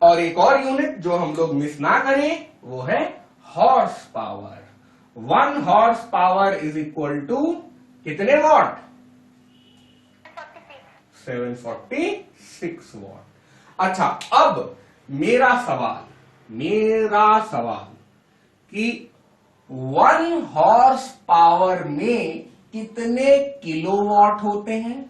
और एक और यूनिट जो हम लोग मिस ना करें वो है horse power. 1 horse power is equal to कितने वॉट, 746 वॉट। अच्छा, अब मेरा सवाल कि 1 हॉर्स पावर में कितने किलोवाट होते हैं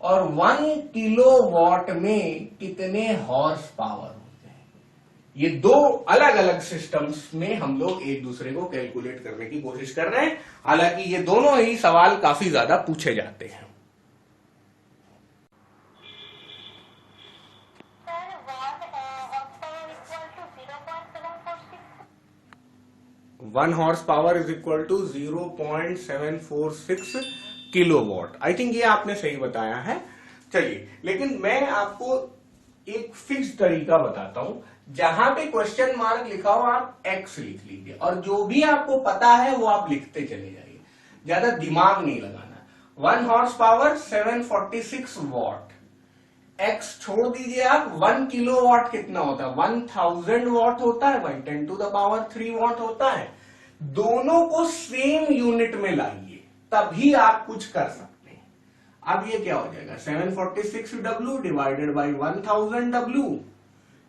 और 1 किलोवाट में कितने हॉर्स पावर होते हैं। ये दो अलग अलग सिस्टम्स में हम लोग एक दूसरे को कैलकुलेट करने की कोशिश कर रहे हैं। हालांकि ये दोनों ही सवाल काफी ज्यादा पूछे जाते हैं। 1 horse power is equal to 0.746 kilowatt. I think ये आपने सही बताया है। चलिए, लेकिन मैं आपको एक फिक्स तरीका बताता हूं जहां पे क्वेश्चन मार्क लिखा हो आप x लिख लीजिए, और जो भी आपको पता है वो आप लिखते चले जाइए, ज्यादा दिमाग नहीं लगाना। 1 हॉर्स पावर 746 वॉट, x छोड़ दीजिए आप, 1 किलो वॉट कितना होता है, 1000 वॉट होता है भाई, 10 टू द पावर 3 वॉट होता है। दोनों को सेम यूनिट में लाइए तभी आप कुछ कर सकते हैं। अब ये क्या हो जाएगा, 746W divided by 1000W,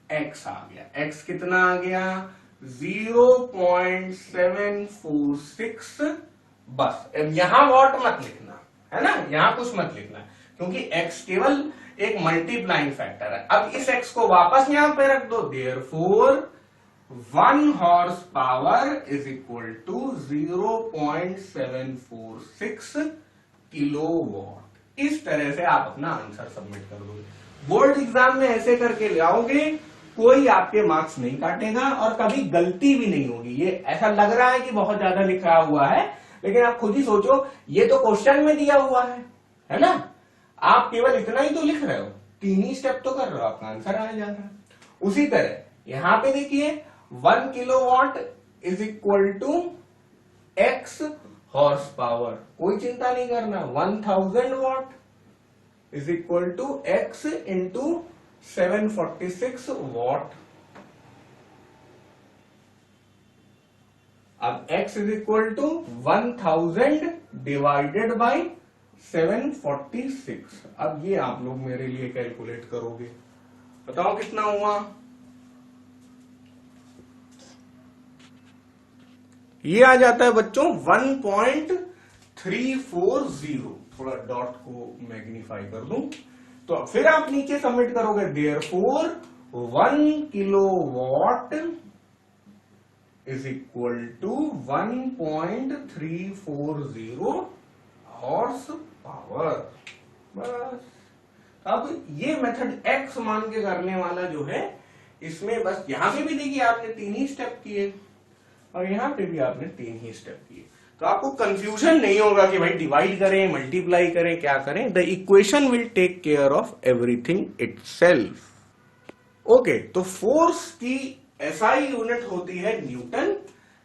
x आ गया, x कितना आ गया 0.746। बस यहां वॉट मत लिखना है ना, यहां कुछ मत लिखना, क्योंकि x केवल एक मल्टीप्लाइंग फैक्टर है। अब इस x को वापस यहां पे रख दो, therefore 1 horse power is equal to 0.746 kilowatt. इस तरह से आप अपना आंसर सबमिट कर दोगे। बोर्ड एग्जाम में ऐसे करके ले आओगे, कोई आपके मार्क्स नहीं काटेगा और कभी गलती भी नहीं होगी। ये ऐसा लग रहा है कि बहुत ज्यादा लिखा हुआ है, लेकिन आप खुद ही सोचो, ये तो क्वेश्चन में दिया हुआ है ना, आप केवल इतना ही तो लिख रहे हो, 3 ही स्टेप तो कर रहे हो, आपका आंसर आ जा रहा है। उसी तरह यहां पे देखिए 1 kilowatt is equal to x horse power, कोई चिंता नहीं करना, 1000 watt is equal to x into 746 watt. अब x is equal to 1000 divided by 746। अब ये आप लोग मेरे लिए कैलकुलेट करोगे, बताओ कितना हुआ। ये आ जाता है बच्चों 1.340। थोड़ा डॉट को मैग्नीफाई कर दूं, तो फिर आप नीचे सबमिट करोगे, therefore 1 kilowatt is equal to 1.340 horse power. बस अब ये मेथड x मान के करने वाला जो है, इसमें बस यहां पे भी देखिए आपने 3 ही स्टेप किए और यहां पे भी आपने 3 ही स्टेप किए, तो आपको कंफ्यूजन नहीं होगा कि भाई डिवाइड करें, मल्टीप्लाई करें, क्या करें। The equation will take care of everything itself. Okay, तो फोर्स की एसआई यूनिट होती है न्यूटन,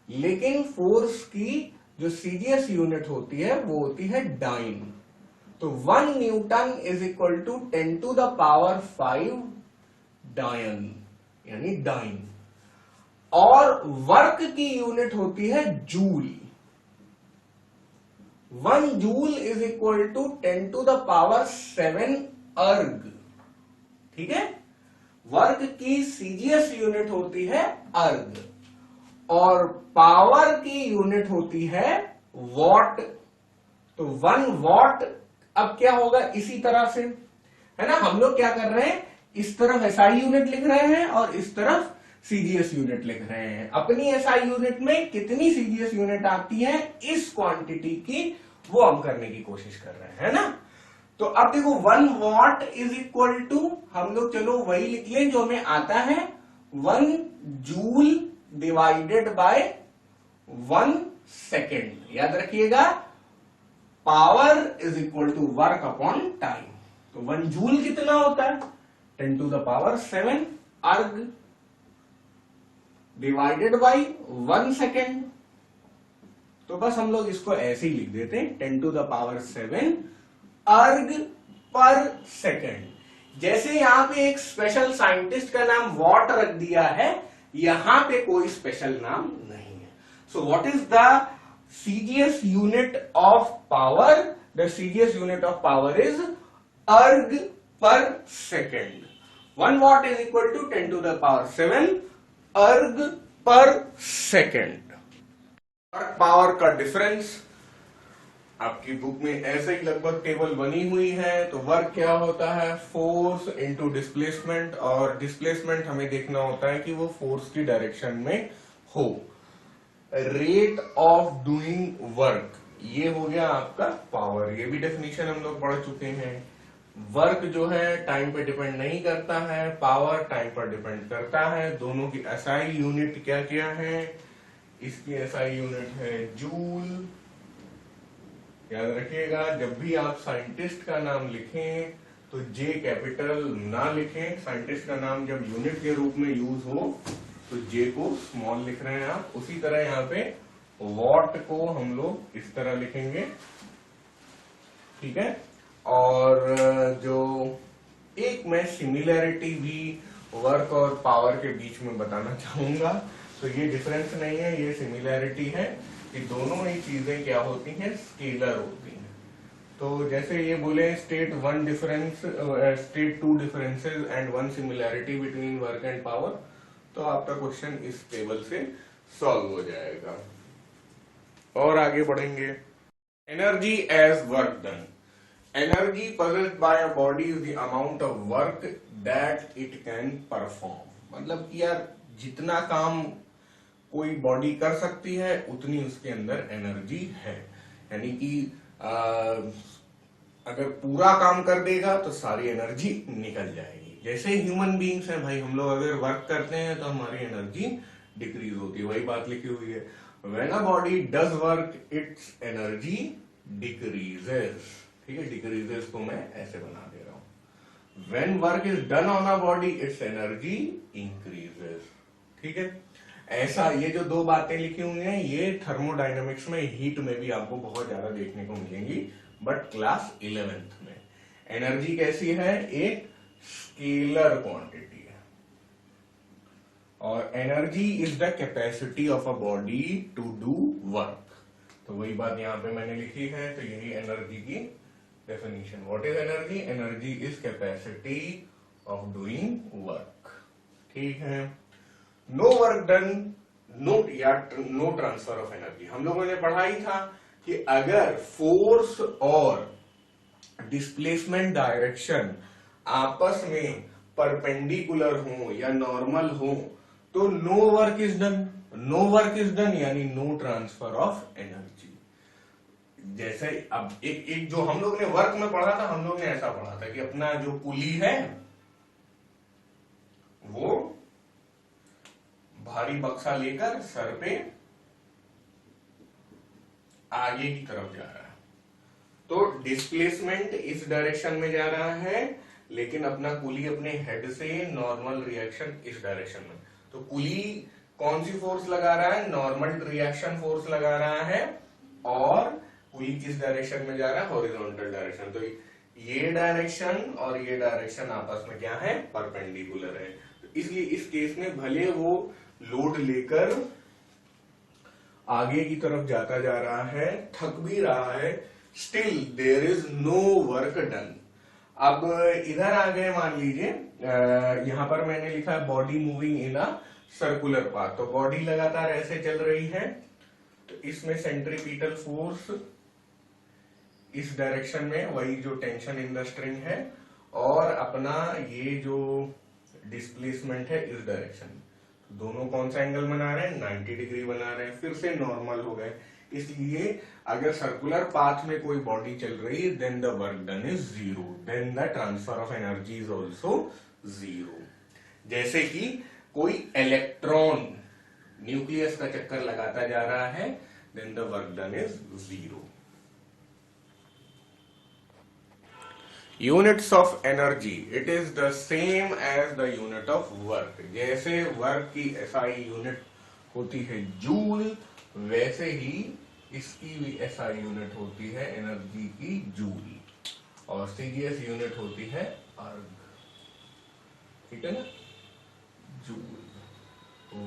लेकिन फोर्स की जो सीजीएस यूनिट होती है वो होती है डाइन। तो 1 newton is equal to 10 to the power 5 dyne, यानी डाइन। और वर्क की यूनिट होती है joule. 1 joule is equal to 10 to the power 7 erg. ठीक है, वर्क की सीजीएस यूनिट होती है अर्ग और पावर की यूनिट होती है वॉट। तो 1 वॉट अब क्या होगा, इसी तरह से है ना, हम लोग क्या कर रहे हैं, इस तरफ एसआई यूनिट लिख रहे हैं और इस तरफ सीजीएस यूनिट लिख रहे हैं। अपनी एसआई यूनिट में कितनी सीजीएस यूनिट आती है इस क्वांटिटी की, वो हम करने की कोशिश कर रहे हैं, है ना। तो अब देखो 1 वॉट इज इक्वल टू, हम लोग चलो वही लिख लें जो हमें आता है, 1 जूल डिवाइडेड बाय 1 सेकेंड। याद रखिएगा, power is equal to work upon time. तो 1 जूल कितना होता है, 10 टू द पावर 7 अर्ग डिवाइडेड बाई 1 सेकेंड। तो बस हम लोग इसको ऐसे ही लिख देते हैं, 10 to the power 7 erg per second. जैसे यहां पे एक स्पेशल साइंटिस्ट का नाम वॉट रख दिया है, यहां पे कोई स्पेशल नाम नहीं है। So what is the CGS unit of power? The CGS unit of power is erg per second. 1 watt is equal to 10 to the power 7 erg per second. Power का डिफरेंस आपकी बुक में ऐसे ही लगभग टेबल बनी हुई है। तो वर्क क्या होता है, फोर्स इनटू डिस्प्लेसमेंट, और डिस्प्लेसमेंट हमें देखना होता है कि वो फोर्स की डायरेक्शन में हो। रेट ऑफ डूइंग वर्क, ये हो गया आपका पावर, ये भी डेफिनेशन हम लोग पढ़ चुके हैं। वर्क जो है टाइम पे डिपेंड नहीं करता है, पावर टाइम पर डिपेंड करता है। दोनों की एसआई यूनिट क्या क्या है, इसकी एसआई यूनिट है जूल। याद रखिएगा, जब भी आप साइंटिस्ट का नाम लिखें तो जे कैपिटल ना लिखें, साइंटिस्ट का नाम जब यूनिट के रूप में यूज हो तो जे को स्मॉल लिख रहे हैं आप। उसी तरह यहाँ पे वॉट को हम लोग इस तरह लिखेंगे, ठीक है। और जो एक मैं सिमिलैरिटी भी वर्क और पावर के बीच में बताना चाहूंगा, तो ये डिफरेंस नहीं है, ये सिमिलैरिटी है कि दोनों ही चीजें क्या होती हैं, स्केलर होती हैं। तो जैसे ये बोले state one difference, state two differences and one similarity between work and power, तो आपका क्वेश्चन इस टेबल से सॉल्व हो जाएगा। और आगे बढ़ेंगे। Energy as work done. Energy possessed by a body is the amount of work that it can perform। मतलब कि यार जितना काम कोई बॉडी कर सकती है उतनी उसके अंदर एनर्जी है। यानी कि अगर पूरा काम कर देगा तो सारी एनर्जी निकल जाएगी। जैसे ह्यूमन बीइंग्स हैं भाई, हम लोग अगर वर्क करते हैं तो हमारी एनर्जी डिक्रीज होती है, वही बात लिखी हुई है। When a body does work it's energy decreases, ठीक है। डिक्रीजेस को मैं ऐसे बना दे रहा हूं। When work is done on a body it's energy increases, ठीक है। ऐसा ये जो दो बातें लिखी हुई हैं ये थर्मोडायनेमिक्स में, हीट में भी आपको बहुत ज्यादा देखने को मिलेंगी, बट क्लास 11th में। एनर्जी कैसी है, एक स्केलर क्वांटिटी है, और energy is the capacity of a body to do work. तो वही बात यहां पे मैंने लिखी है, तो यही एनर्जी की definition. What is energy? Energy is capacity of doing work, ठीक है। No work done, no transfer of energy. हम लोगों ने पढ़ा ही था कि अगर फोर्स और डिस्प्लेसमेंट डायरेक्शन आपस में परपेंडिकुलर हो या नॉर्मल हो तो no work is done. No work is done यानी नो ट्रांसफर ऑफ एनर्जी। जैसे अब एक जो हम लोग ने वर्क में पढ़ा था, हम लोग ने ऐसा पढ़ा था कि अपना जो पुली है वो भारी बक्सा लेकर सर पे आगे की तरफ जा रहा है, तो डिस्प्लेसमेंट इस डायरेक्शन में जा रहा है, लेकिन अपना कुली अपने हेड से नॉर्मल रिएक्शन इस डायरेक्शन में। तो कुली कौन सी फोर्स लगा रहा है? नॉर्मल रिएक्शन फोर्स लगा रहा है, और कुली किस डायरेक्शन में जा रहा है? Horizontal direction. तो ये डायरेक्शन और ये डायरेक्शन आपस में क्या है? परपेंडिकुलर है। तो इसलिए इस केस में भले वो लोड लेकर आगे की तरफ जाता जा रहा है, थक भी रहा है, still there is no work done. अब इधर आ गए, मान लीजिए यहां पर मैंने लिखा है body moving in a circular path. तो बॉडी लगातार ऐसे चल रही है, तो इसमें सेंट्रीपिटल फोर्स इस डायरेक्शन में, वही जो टेंशन इन द स्ट्रिंग है, और अपना ये जो डिस्प्लेसमेंट है इस डायरेक्शन में। दोनों कौन सा एंगल बना रहे हैं? 90 डिग्री बना रहे हैं, फिर से नॉर्मल हो गए। इसलिए अगर सर्कुलर पाथ में कोई बॉडी चल रही है then the work done is zero, then the transfer of energy is also zero. जैसे कि कोई इलेक्ट्रॉन न्यूक्लियस का चक्कर लगाता जा रहा है, then the work done is zero. Units of energy, it is the same as the unit of work. जैसे वर्क की एसआई यूनिट होती है जूल, वैसे ही इसकी भी एसआई यूनिट होती है एनर्जी की जूल, और सीजीएस यूनिट होती है अर्ग, ठीक है ना, joule.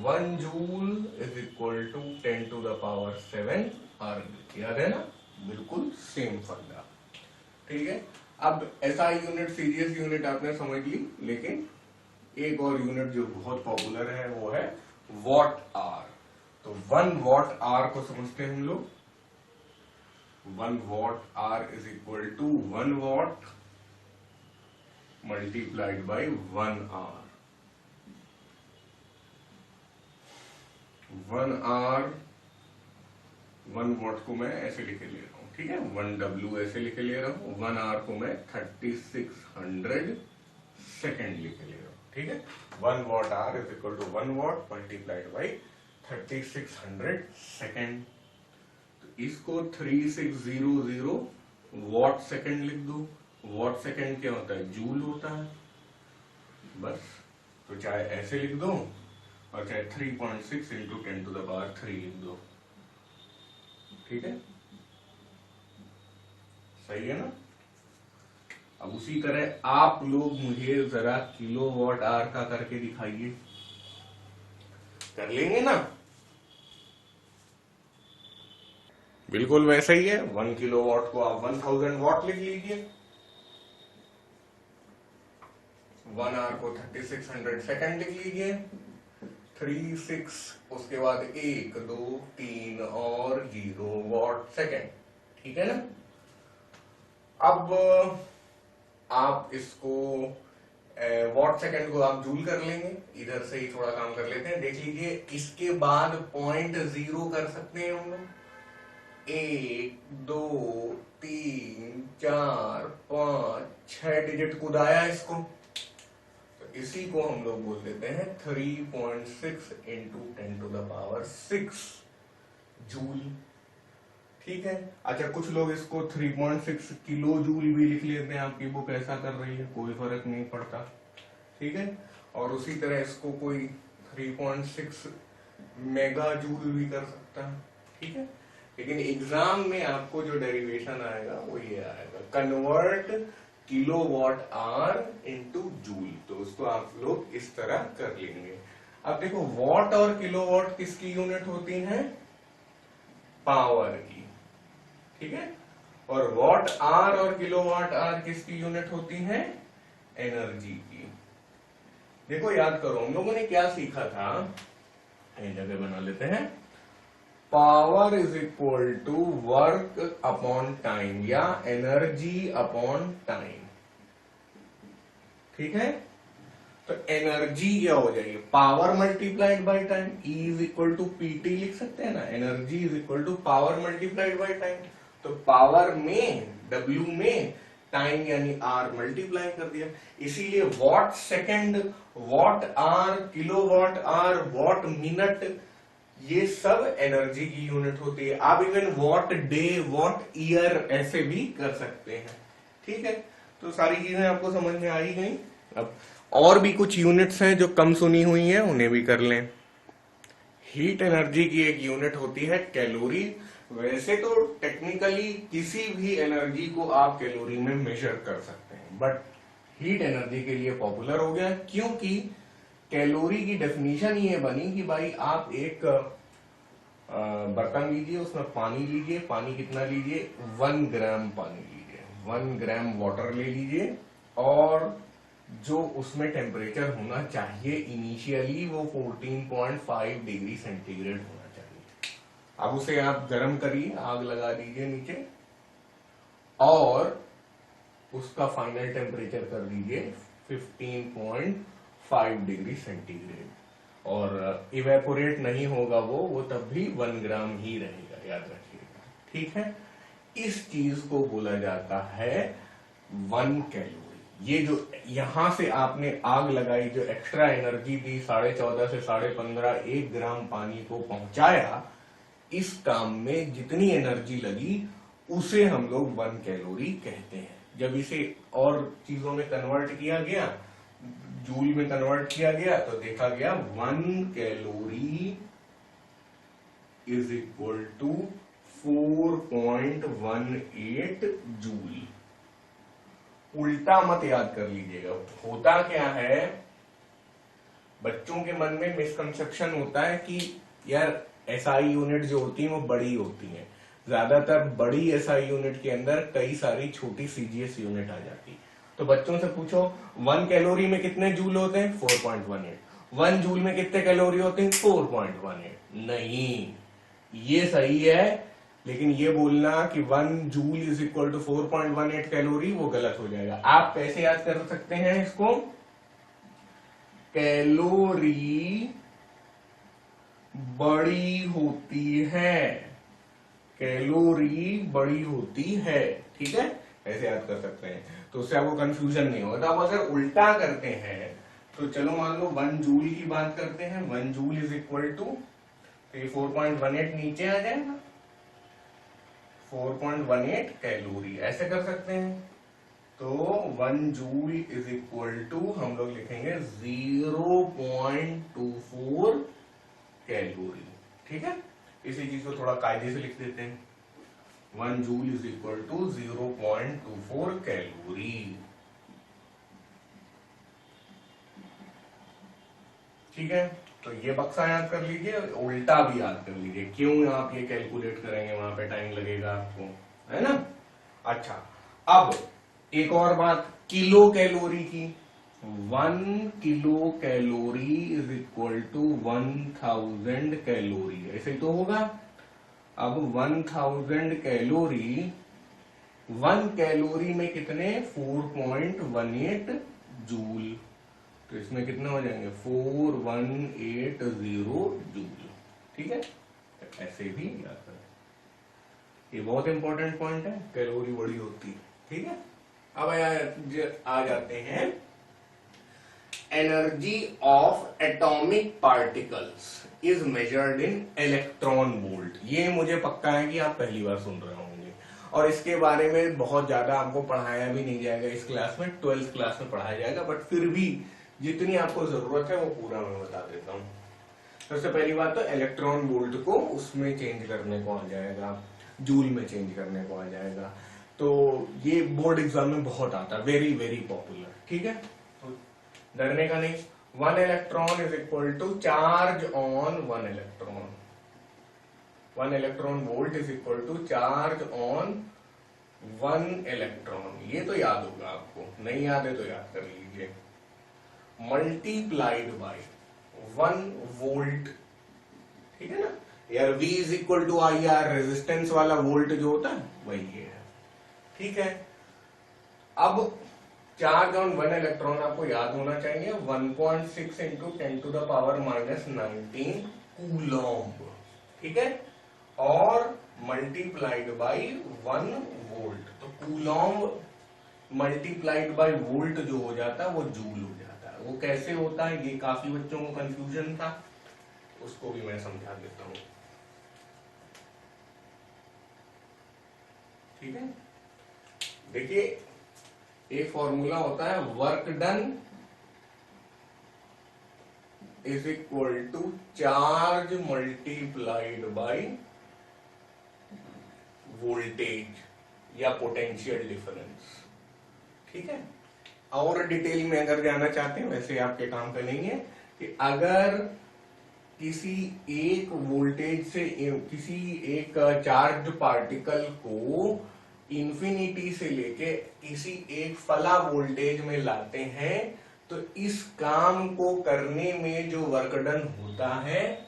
1 joule is equal to 10 to the power 7 erg. याद है ना, बिल्कुल सेम फंडा, ठीक है। अब एसआई यूनिट, सीजीएस यूनिट आपने समझ ली, लेकिन एक और यूनिट जो बहुत पॉपुलर है वो है वॉट आर। तो 1 वॉट आर को समझते हैं हम लोग। 1 watt hour is equal to 1 watt multiplied by 1 hour. 1 hour, 1 watt को मैं ऐसे लिखे ले रहा हूं, ठीक है। 1 डब्ल्यू ऐसे लिखे ले रहा हूं, 1 आर को मैं 3600 सेकेंड लिखे ले रहा हूं, ठीक है। 1 watt hour is equal to 1 watt multiplied by 3600 second. तो इसको 3600 वॉट सेकेंड लिख दो, वॉट सेकेंड क्या होता है, जूल होता है। बस, तो चाहे ऐसे लिख दो और चाहे 3.6 इंटू 10⁻³ लिख दो, ठीक है, सही है ना। अब उसी तरह आप लोग मुझे जरा किलोवाट आवर का करके दिखाइए, कर लेंगे ना। बिल्कुल वैसा ही है, 1 किलोवाट को आप 1000 वॉट लिख लीजिए, 1 आवर को 3600 सेकंड लिख लीजिए, 36 उसके बाद 1 2 3 और 0 वॉट सेकंड, ठीक है ना। अब आप इसको वॉट सेकंड को आप जूल कर लेंगे, इधर से ही थोड़ा काम कर लेते हैं, देख लीजिए। इसके बाद 0.0 कर सकते हैं हम लोग, 1 2 3 4 5 6 डिजिट कुदाया इसको, तो इसी को हम लोग बोल देते हैं 3.6 इंटू 10⁻⁶ जूल, ठीक है। अच्छा, कुछ लोग इसको 3.6 किलो जूल भी लिख लेते हैं, आपकी बुक ऐसा कर रही है, कोई फर्क नहीं पड़ता, ठीक है। और उसी तरह इसको कोई 3.6 मेगा जूल भी कर सकता है, ठीक है। लेकिन एग्जाम में आपको जो डेरिवेशन आएगा वो ये आएगा, convert kilowatt hour into joule, तो उसको आप लोग इस तरह कर लेंगे। अब देखो, वॉट और किलोवाट किसकी यूनिट होती है, पावर की, ठीक है। और वॉट आवर और किलोवाट आवर किसकी यूनिट होती है, एनर्जी की। देखो याद करो, हम लोगों ने क्या सीखा था, एक जगह बना लेते हैं, power is equal to work upon time या एनर्जी अपॉन टाइम, ठीक है। तो एनर्जी क्या हो जाएगी, power multiplied by time, E is equal to PT लिख सकते हैं ना, energy is equal to power multiplied by time. तो पावर में W में टाइम यानी R मल्टीप्लाई कर दिया, इसीलिए watt second, watt hour, kilowatt hour, watt minute, ये सब एनर्जी की यूनिट होती है। आप even what day, what year ऐसे भी कर सकते हैं, ठीक है। तो सारी चीजें आपको समझ में आ ही गई। अब और भी कुछ यूनिट्स हैं जो कम सुनी हुई हैं, उन्हें भी कर लें। हीट एनर्जी की एक यूनिट होती है कैलोरी। वैसे तो टेक्निकली किसी भी एनर्जी को आप कैलोरी में मेजर कर सकते हैं, बट हीट एनर्जी के लिए पॉपुलर हो गया, क्योंकि कैलोरी की डेफिनेशन ये बनी कि भाई आप एक बर्तन लीजिए, उसमें पानी लीजिए, पानी कितना लीजिए, 1 ग्राम पानी लीजिए, 1 ग्राम वाटर ले लीजिए, और जो उसमें टेम्परेचर होना चाहिए इनिशियली वो 14.5 डिग्री सेंटीग्रेड होना चाहिए। अब उसे आप गर्म करिए, आग लगा दीजिए नीचे, और उसका फाइनल टेम्परेचर कर दीजिए 15.5 डिग्री सेंटीग्रेड, और इवेपोरेट नहीं होगा वो तब भी 1 ग्राम ही रहेगा, याद रखिएगा, ठीक है। इस चीज को बोला जाता है 1 कैलोरी। ये जो यहां से आपने आग लगाई, जो एक्स्ट्रा एनर्जी दी, 14.5 से 15.5 1 ग्राम पानी को पहुंचाया, इस काम में जितनी एनर्जी लगी उसे हम लोग 1 कैलोरी कहते हैं। जब इसे और चीजों में कन्वर्ट किया गया, जूल में कन्वर्ट किया गया, तो देखा गया 1 calorie is equal to 4.18 joule. उल्टा मत याद कर लीजिएगा। होता क्या है, बच्चों के मन में मिसकंसेप्शन होता है कि यार एसआई यूनिट जो होती है वो बड़ी होती है। ज्यादातर बड़ी एसआई यूनिट के अंदर कई सारी छोटी सीजीएस यूनिट आ जाती। तो बच्चों से पूछो 1 कैलोरी में कितने जूल होते हैं, 4.18। 1 जूल में कितने कैलोरी होते हैं, 4.18। नहीं, ये सही है, लेकिन ये बोलना कि 1 joule is equal to 4.18 calorie, वो गलत हो जाएगा। आप कैसे याद कर सकते हैं इसको, कैलोरी बड़ी होती है, कैलोरी बड़ी होती है, ठीक है, ऐसे याद कर सकते हैं, तो उससे आपको कंफ्यूजन नहीं होगा। तो आप अगर उल्टा करते हैं तो चलो मान लो 1 जूल की बात करते हैं, 1 जूल इज इक्वल टू 4.18 नीचे आ जाएगा, 4.18 कैलोरी, ऐसे कर सकते हैं। तो 1 जूल इज इक्वल टू हम लोग लिखेंगे 0.24 कैलोरी। ठीक है, इसी चीज को थोड़ा कायदे से लिख देते हैं। 1 joule is equal to 0.24 calorie. ठीक है, तो ये बक्सा याद कर लीजिए, उल्टा भी याद कर लीजिए। क्यों आप ये कैलकुलेट करेंगे, वहां पे टाइम लगेगा आपको, है ना। अच्छा, अब एक और बात किलो कैलोरी की। 1 kilo calorie is equal to 1000 calorie, ऐसे ही तो होगा। अब 1000 कैलोरी, 1 कैलोरी में कितने 4.18 जूल, तो इसमें कितने हो जाएंगे 4180 जूल। ठीक है, ऐसे भी याद करें, ये बहुत इंपॉर्टेंट पॉइंट है, कैलोरी बड़ी होती है। ठीक है, अब आ जाते हैं energy of atomic particles is measured in electron volt. ये मुझे पक्का है कि आप पहली बार सुन रहे होंगे, और इसके बारे में बहुत ज्यादा आपको पढ़ाया भी नहीं जाएगा इस क्लास में, 12th क्लास में पढ़ाया जाएगा, बट फिर भी जितनी आपको जरूरत है वो पूरा मैं बता देता हूँ। सबसे पहली बात तो इलेक्ट्रॉन वोल्ट को उसमें चेंज करने को आ जाएगा, जूल में चेंज करने को आ जाएगा। तो ये बोर्ड एग्जाम में बहुत आता है, वेरी वेरी पॉपुलर। ठीक है, तो डरने का नहीं। 1 electron is equal to charge on 1 electron. 1 electron volt is equal to charge on 1 electron. ये तो याद होगा आपको, नहीं याद है तो याद कर लीजिए। Multiplied by 1 volt. ठीक है ना यार, V is equal to I R, resistance वाला वोल्ट जो होता है वही है। ठीक है, अब चार्ज ऑन 1 इलेक्ट्रॉन आपको याद होना चाहिए 1.6 into 10 to the power -19 coulomb. ठीक है, और मल्टीप्लाइड बाय 1 वोल्ट, तो कूलॉम्ब मल्टीप्लाइड बाय वोल्ट जो हो जाता है वो जूल हो जाता है। वो कैसे होता है, ये काफी बच्चों को कंफ्यूजन था, उसको भी मैं समझा देता हूं। ठीक है, देखिए एक फॉर्मूला होता है, work done is equal to charge multiplied by voltage या पोटेंशियल डिफरेंस। ठीक है, और डिटेल में अगर जाना चाहते हैं, वैसे आपके काम का नहीं है, कि अगर किसी एक वोल्टेज से किसी एक चार्ज पार्टिकल को इंफिनिटी से लेके किसी एक फला वोल्टेज में लाते हैं, तो इस काम को करने में जो वर्क डन होता है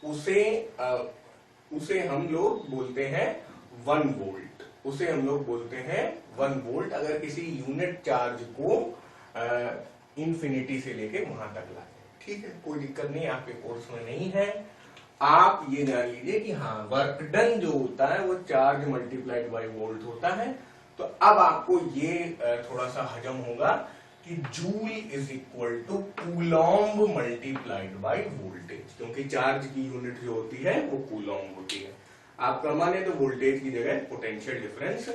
उसे हम लोग बोलते हैं 1 वोल्ट। उसे हम लोग बोलते हैं 1 वोल्ट, अगर किसी यूनिट चार्ज को इंफिनिटी से लेके वहां तक लाते हैं। ठीक है, कोई दिक्कत नहीं, आपके कोर्स में नहीं है। आप ये जान लीजिए कि हाँ, वर्क डन जो होता है वो चार्ज मल्टीप्लाइड बाय वोल्ट होता है। तो अब आपको ये थोड़ा सा हजम होगा कि joule is equal to coulomb multiplied by voltage, क्योंकि चार्ज की यूनिट जो होती है वो कूलॉम्ब होती है। आपका माने तो वोल्टेज की जगह पोटेंशियल डिफरेंस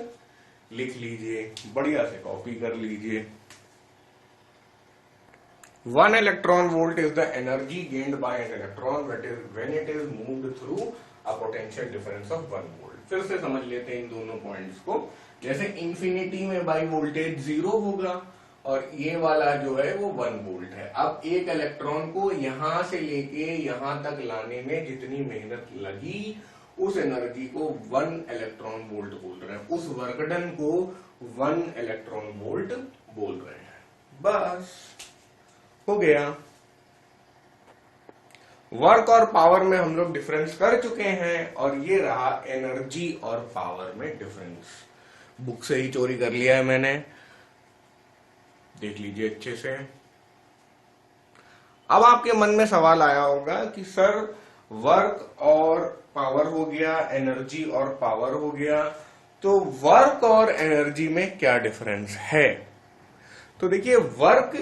लिख लीजिए, बढ़िया से कॉपी कर लीजिए। 1 electron volt is the energy gained by an electron when it is moved through a potential difference of 1 volt। फिर से समझ लेते हैं इन दोनों पॉइंट्स को। जैसे इंफिनिटी में बाई वोल्टेज 0 होगा और ये वाला जो है वो 1 वोल्ट है। अब एक इलेक्ट्रॉन को यहां से लेके यहां तक लाने में जितनी मेहनत लगी, उस एनर्जी को 1 इलेक्ट्रॉन वोल्ट बोल रहे हैं, उस वर्क डन को 1 इलेक्ट्रॉन वोल्ट बोल रहे हैं। बस हो गया। वर्क और पावर में हम लोग डिफरेंस कर चुके हैं, और ये रहा एनर्जी और पावर में डिफरेंस। बुक से ही चोरी कर लिया है मैंने, देख लीजिए अच्छे से। अब आपके मन में सवाल आया होगा कि सर वर्क और पावर हो गया, एनर्जी और पावर हो गया, तो वर्क और एनर्जी में क्या डिफरेंस है। तो देखिए, work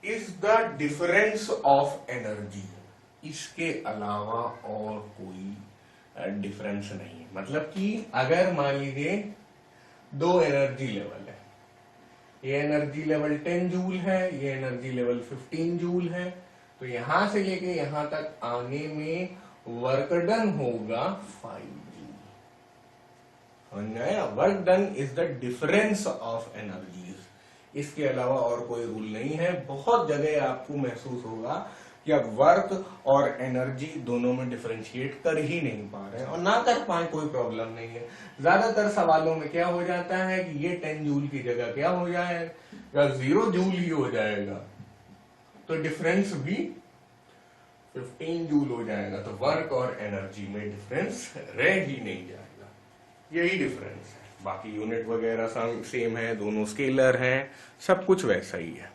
is the difference of energy, इसके अलावा और कोई डिफरेंस नहीं है। मतलब कि अगर मान लीजिए दो एनर्जी लेवल है, ये एनर्जी लेवल 10 जूल है, ये एनर्जी लेवल 15 जूल है। तो यहां से लेके यहां तक आने में वर्क डन होगा 5 joule. Work done is the difference of energies. इसके अलावा और कोई रूल नहीं है। बहुत जगह आपको महसूस होगा कि आप वर्क और एनर्जी दोनों में डिफरेंशिएट कर ही नहीं पा रहे हैं, और ना कर पाए कोई प्रॉब्लम नहीं है। ज्यादातर सवालों में क्या हो जाता है कि ये 10 जूल की जगह क्या हो जाएगा, 0 जूल ही हो जाएगा, तो डिफरेंस भी 15 जूल हो जाएगा। तो वर्क और एनर्जी में डिफरेंस रह ही नहीं जाएगा, यही डिफरेंस है। बाकी यूनिट वगैरह सेम है, दोनों स्केलर हैं, सब कुछ वैसा ही है।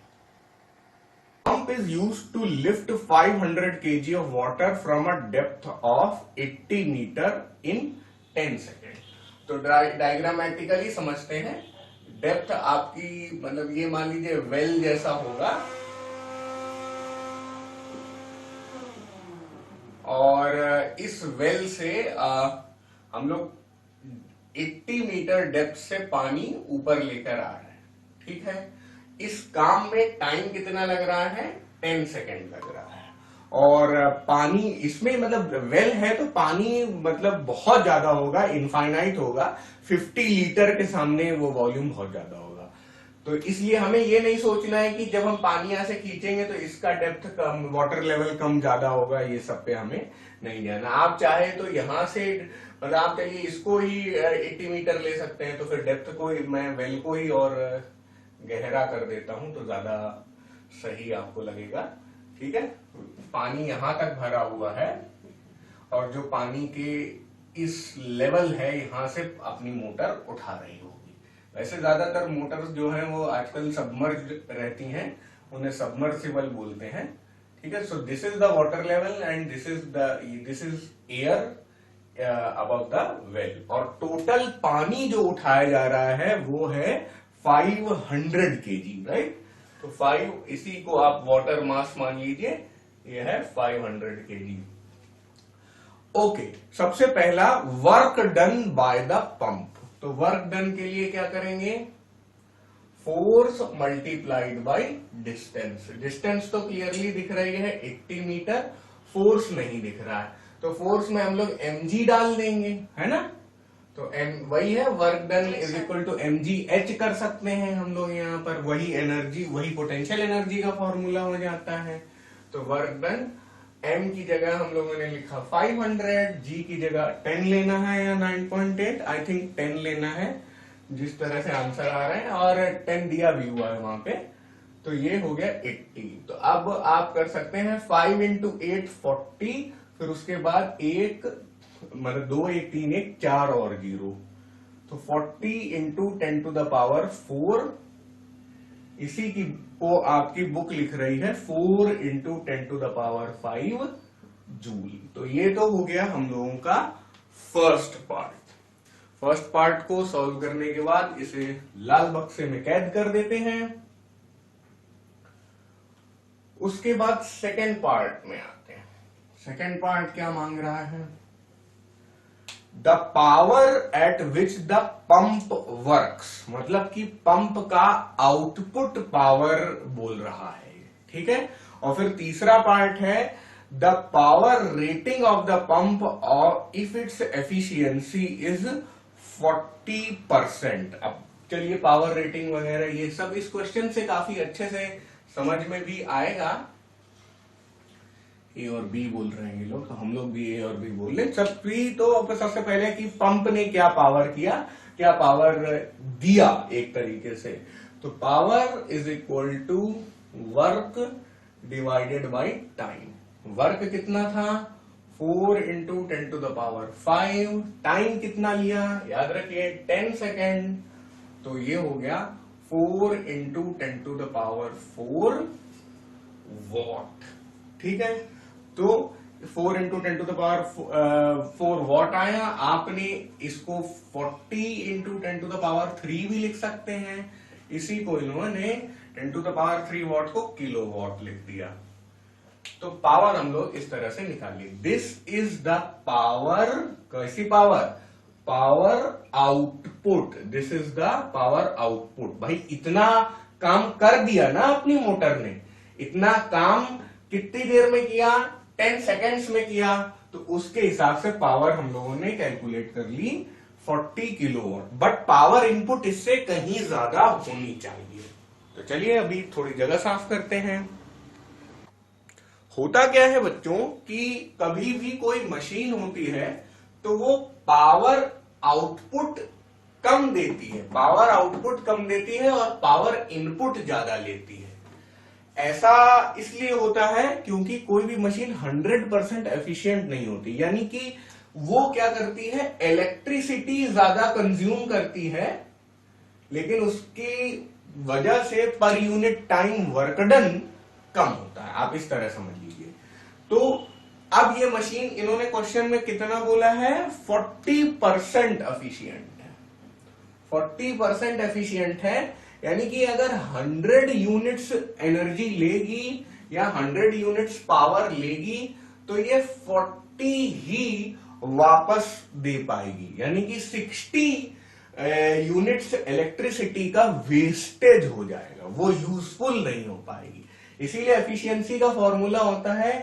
Pump is used to lift 500 kg of water from a depth of 80 meter in 10 seconds। तो डायग्रामेटिकली समझते हैं। डेप्थ आपकी मतलब ये मान लीजिए वेल जैसा होगा, और इस वेल से हम लोग 80 मीटर डेप्थ से पानी ऊपर लेकर आ रहे हैं, ठीक है। इस काम में टाइम कितना लग रहा है, 10 सेकेंड लग रहा है। और पानी इसमें मतलब वेल है तो पानी मतलब बहुत ज्यादा होगा, इनफाइनाइट होगा। 50 लीटर के सामने वो वॉल्यूम बहुत ज्यादा होगा। तो इसलिए हमें ये नहीं सोचना है कि जब हम पानी यहां से खींचेंगे तो इसका डेप्थ कम, वाटर लेवल कम ज्यादा होगा, ये सब पे हमें नहीं जाना। आप चाहे तो यहां से मतलब आप चलिए इसको ही 80 मीटर ले सकते हैं, तो फिर डेप्थ को ही मैं वेल को ही और गहरा कर देता हूं तो ज्यादा सही आपको लगेगा, ठीक है। पानी यहां तक भरा हुआ है और जो पानी के इस लेवल है यहां से अपनी मोटर उठा रही होगी। वैसे ज्यादातर मोटर्स जो हैं वो आजकल सबमर्ज रहती हैं, उन्हें सबमर्सिबल बोलते हैं, ठीक है। So this is the water level and this is air above the well. और टोटल पानी जो उठाया जा रहा है वो है 500 kg, राइट। तो 5 इसी को आप वाटर मास मान लीजिए, ये है 500 kg। ओके, सबसे पहला work done by the pump. तो वर्क डन के लिए क्या करेंगे, force multiplied by distance. Distance तो क्लियरली दिख रही है 80 मीटर, फोर्स नहीं दिख रहा है, तो फोर्स में हम लोग mg डाल देंगे, है ना। तो वही है work done is equal to mgh कर सकते हैं हम लोग यहाँ पर। वही एनर्जी, वही पोटेंशियल एनर्जी का फॉर्मूला हो जाता है। तो वर्क डन m की जगह हम लोगों ने लिखा 500, g की जगह 10 लेना है या 9.8, आई थिंक 10 लेना है जिस तरह से आंसर आ रहा है, और 10 दिया भी हुआ है वहां पे। तो ये हो गया 80। तो अब आप कर सकते हैं 5 into 8 40, फिर उसके बाद एक मतलब 2 1 3 1 4 और 0, तो 40 into 10 to the power 4। इसी की को आपकी बुक लिख रही है 4 into 10 to the power 5 joule. तो ये तो हो गया हम लोगों का फर्स्ट पार्ट। फर्स्ट पार्ट को सॉल्व करने के बाद इसे लाल बक्से में कैद कर देते हैं। उसके बाद सेकेंड पार्ट में आते हैं। सेकेंड पार्ट क्या मांग रहा है, the power eight which the pump works, मतलब कि पंप का आउटपुट पावर बोल रहा है, ठीक है। और फिर तीसरा पार्ट है the power rating of the pump और इफ इट्स एफिशिएंसी इज 40%। अब चलिए पावर रेटिंग वगैरह ये सब इस क्वेश्चन से काफी अच्छे से समझ में भी आएगा। ए और बी बोल रहे हैं ये लोग, तो हम लोग भी ए और बी बोल लें। सब भी तो सबसे पहले कि पंप ने क्या पावर किया, क्या पावर दिया एक तरीके से। तो power is equal to work divided by time. Work कितना था, 4 into 10 to the power 5। Time कितना लिया, याद रखिए 10 सेकेंड। तो ये हो गया 4 into 10 to the power 4 what, ठीक है। तो 4 into 10 to the power 4 what आया। आपने इसको 40 into 10 to the power 3 भी लिख सकते हैं। इसी को इन्होंने 10 to the power 3 वॉट को किलो वॉट लिख दिया। तो पावर हम लोग इस तरह से निकालिए, दिस इज द पावर, कैसी power, power output, this is the power output. भाई इतना काम कर दिया ना अपनी मोटर ने, इतना काम कितनी देर में किया, 10 सेकेंड्स में किया, तो उसके हिसाब से पावर हम लोगों ने कैलकुलेट कर ली 40 किलोवाट। बट पावर इनपुट इससे कहीं ज्यादा होनी चाहिए। तो चलिए अभी थोड़ी जगह साफ करते हैं। होता क्या है बच्चों कि कभी भी कोई मशीन होती है तो वो पावर आउटपुट कम देती है, पावर आउटपुट कम देती है और पावर इनपुट ज्यादा लेती है। ऐसा इसलिए होता है क्योंकि कोई भी मशीन 100% एफिशिएंट नहीं होती, यानी कि वो क्या करती है, इलेक्ट्रिसिटी ज्यादा कंज्यूम करती है, लेकिन उसकी वजह से per unit time work done कम होता है। आप इस तरह समझ लीजिए। तो अब ये मशीन इन्होंने क्वेश्चन में कितना बोला है, 40% एफिशिएंट है, 40% एफिशिएंट है। यानी कि अगर 100 यूनिट्स एनर्जी लेगी या 100 यूनिट्स पावर लेगी तो ये 40 ही वापस दे पाएगी, यानी कि 60 यूनिट्स इलेक्ट्रिसिटी का वेस्टेज हो जाएगा, वो यूजफुल नहीं हो पाएगी। इसीलिए एफिशिएंसी का फॉर्मूला होता है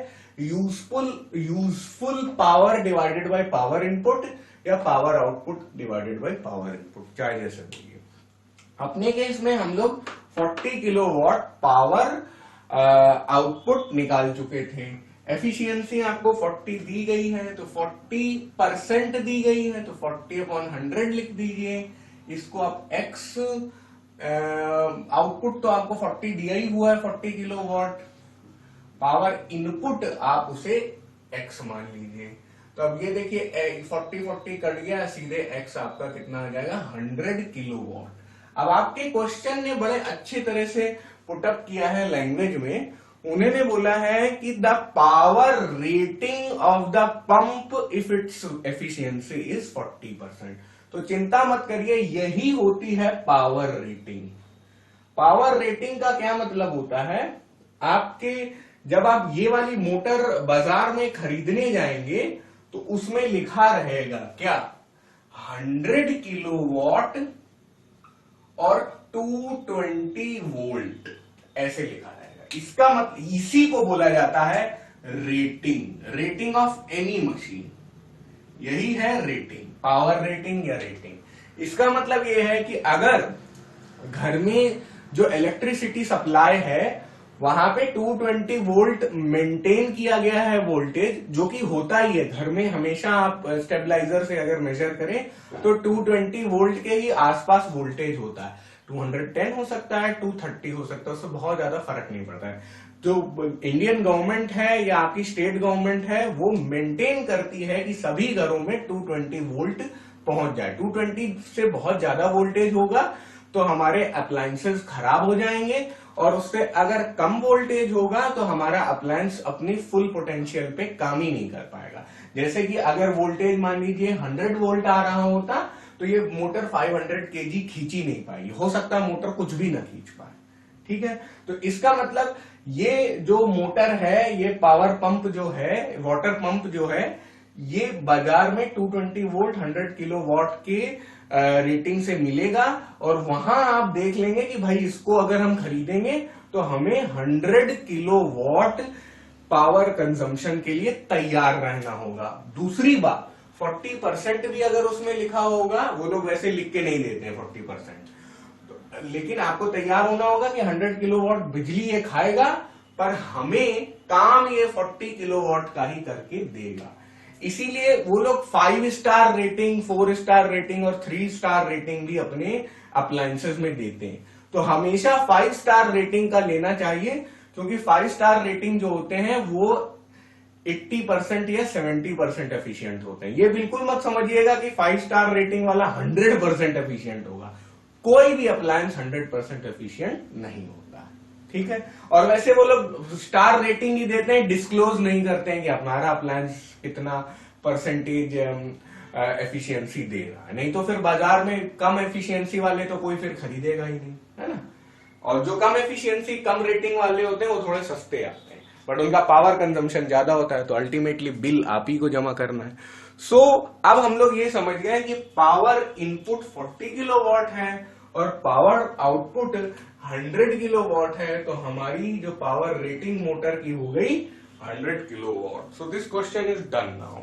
useful power divided by power input या power output divided by power input, चाहे जैसे बोलिए। अपने केस में हम लोग 40 किलोवाट पावर आउटपुट निकाल चुके थे। एफिशिएंसी आपको 40 दी गई है तो 40% दी गई है तो 40/100 लिख दीजिए। इसको आप x, आउटपुट तो आपको 40 दिया ही हुआ है, 40 किलोवाट। पावर इनपुट आप उसे x मान लीजिए। तो अब ये देखिए 40 कट गया, सीधे x आपका कितना आ जाएगा, 100 किलोवाट। अब आपके क्वेश्चन ने बड़े अच्छे तरह से पुटअप किया है लैंग्वेज में। उन्होंने बोला है कि the power rating of the pump if its efficiency is 40%। तो चिंता मत करिए, यही होती है पावर रेटिंग। पावर रेटिंग का क्या मतलब होता है, आपके जब आप ये वाली मोटर बाजार में खरीदने जाएंगे तो उसमें लिखा रहेगा क्या, 100 किलोवाट और 220 वोल्ट, ऐसे लिखा रहेगा। इसका मतलब, इसी को बोला जाता है rating, rating of any machine, यही है रेटिंग, पावर रेटिंग या रेटिंग। इसका मतलब यह है कि अगर घर में जो इलेक्ट्रिसिटी सप्लाई है वहां पे 220 वोल्ट मेंटेन किया गया है वोल्टेज, जो कि होता ही है घर में हमेशा। आप स्टेबलाइजर से अगर मेजर करें तो 220 वोल्ट के ही आसपास वोल्टेज होता है। 210 हो सकता है, 230 हो सकता है, उससे बहुत ज्यादा फर्क नहीं पड़ता है। जो इंडियन गवर्नमेंट है या आपकी स्टेट गवर्नमेंट है वो मेंटेन करती है कि सभी घरों में 220 वोल्ट पहुंच जाए। 220 से बहुत ज्यादा वोल्टेज होगा तो हमारे अप्लायंसेस खराब हो जाएंगे, और उससे अगर कम वोल्टेज होगा तो हमारा अप्लायंस अपनी फुल पोटेंशियल पे काम ही नहीं कर पाएगा। जैसे कि अगर वोल्टेज मान लीजिए 100 वोल्ट आ रहा होता तो ये मोटर 500 केजी खींच ही नहीं पाएगी, हो सकता है मोटर कुछ भी ना खींच पाए। ठीक है, तो इसका मतलब ये जो मोटर है, ये पावर पंप जो है, वाटर पंप जो है, ये बाजार में 220 वोल्ट 100 किलोवाट के रेटिंग से मिलेगा, और वहां आप देख लेंगे कि भाई इसको अगर हम खरीदेंगे तो हमें 100 किलोवाट पावर कंजम्पशन के लिए तैयार रहना होगा। दूसरी बात, 40% भी अगर उसमें लिखा होगा, वो लोग वैसे लिख के नहीं देते हैं 40%, लेकिन आपको तैयार होना होगा कि 100 किलोवाट बिजली ये खाएगा, पर हमें काम ये 40 किलोवाट का ही करके देगा। इसीलिए वो लोग 5 स्टार रेटिंग, 4 स्टार रेटिंग और 3 स्टार रेटिंग भी अपने अप्लायंसेस में देते हैं। तो हमेशा 5 स्टार रेटिंग का लेना चाहिए, क्योंकि 5 स्टार रेटिंग जो होते हैं वो 80% या 70% एफिशिएंट होते हैं। ये बिल्कुल मत समझिएगा कि 5 स्टार रेटिंग वाला 100% एफिशिएंट होगा। कोई भी अप्लायंस 100% एफिशिएंट नहीं होता। ठीक है, और वैसे वो लोग स्टार रेटिंग ही देते हैं, डिस्क्लोज नहीं करते हैं कि हमारा अप्लायंस कितना परसेंटेज एफिशिएंसी देगा। नहीं तो फिर बाजार में कम एफिशिएंसी वाले तो कोई फिर खरीदेगा ही नहीं, है ना। और जो कम एफिशिएंसी, कम रेटिंग वाले होते हैं वो थोड़े सस्ते आते हैं, बट उनका पावर कंजम्पशन ज्यादा होता है, तो अल्टीमेटली बिल आप ही को जमा करना है। सो अब हम लोग ये समझ गए कि पावर इनपुट 40 किलोवाट है और पावर आउटपुट 100 किलोवाट है, तो हमारी जो पावर रेटिंग मोटर की हो गई 100 kilowatt. So this question is done now.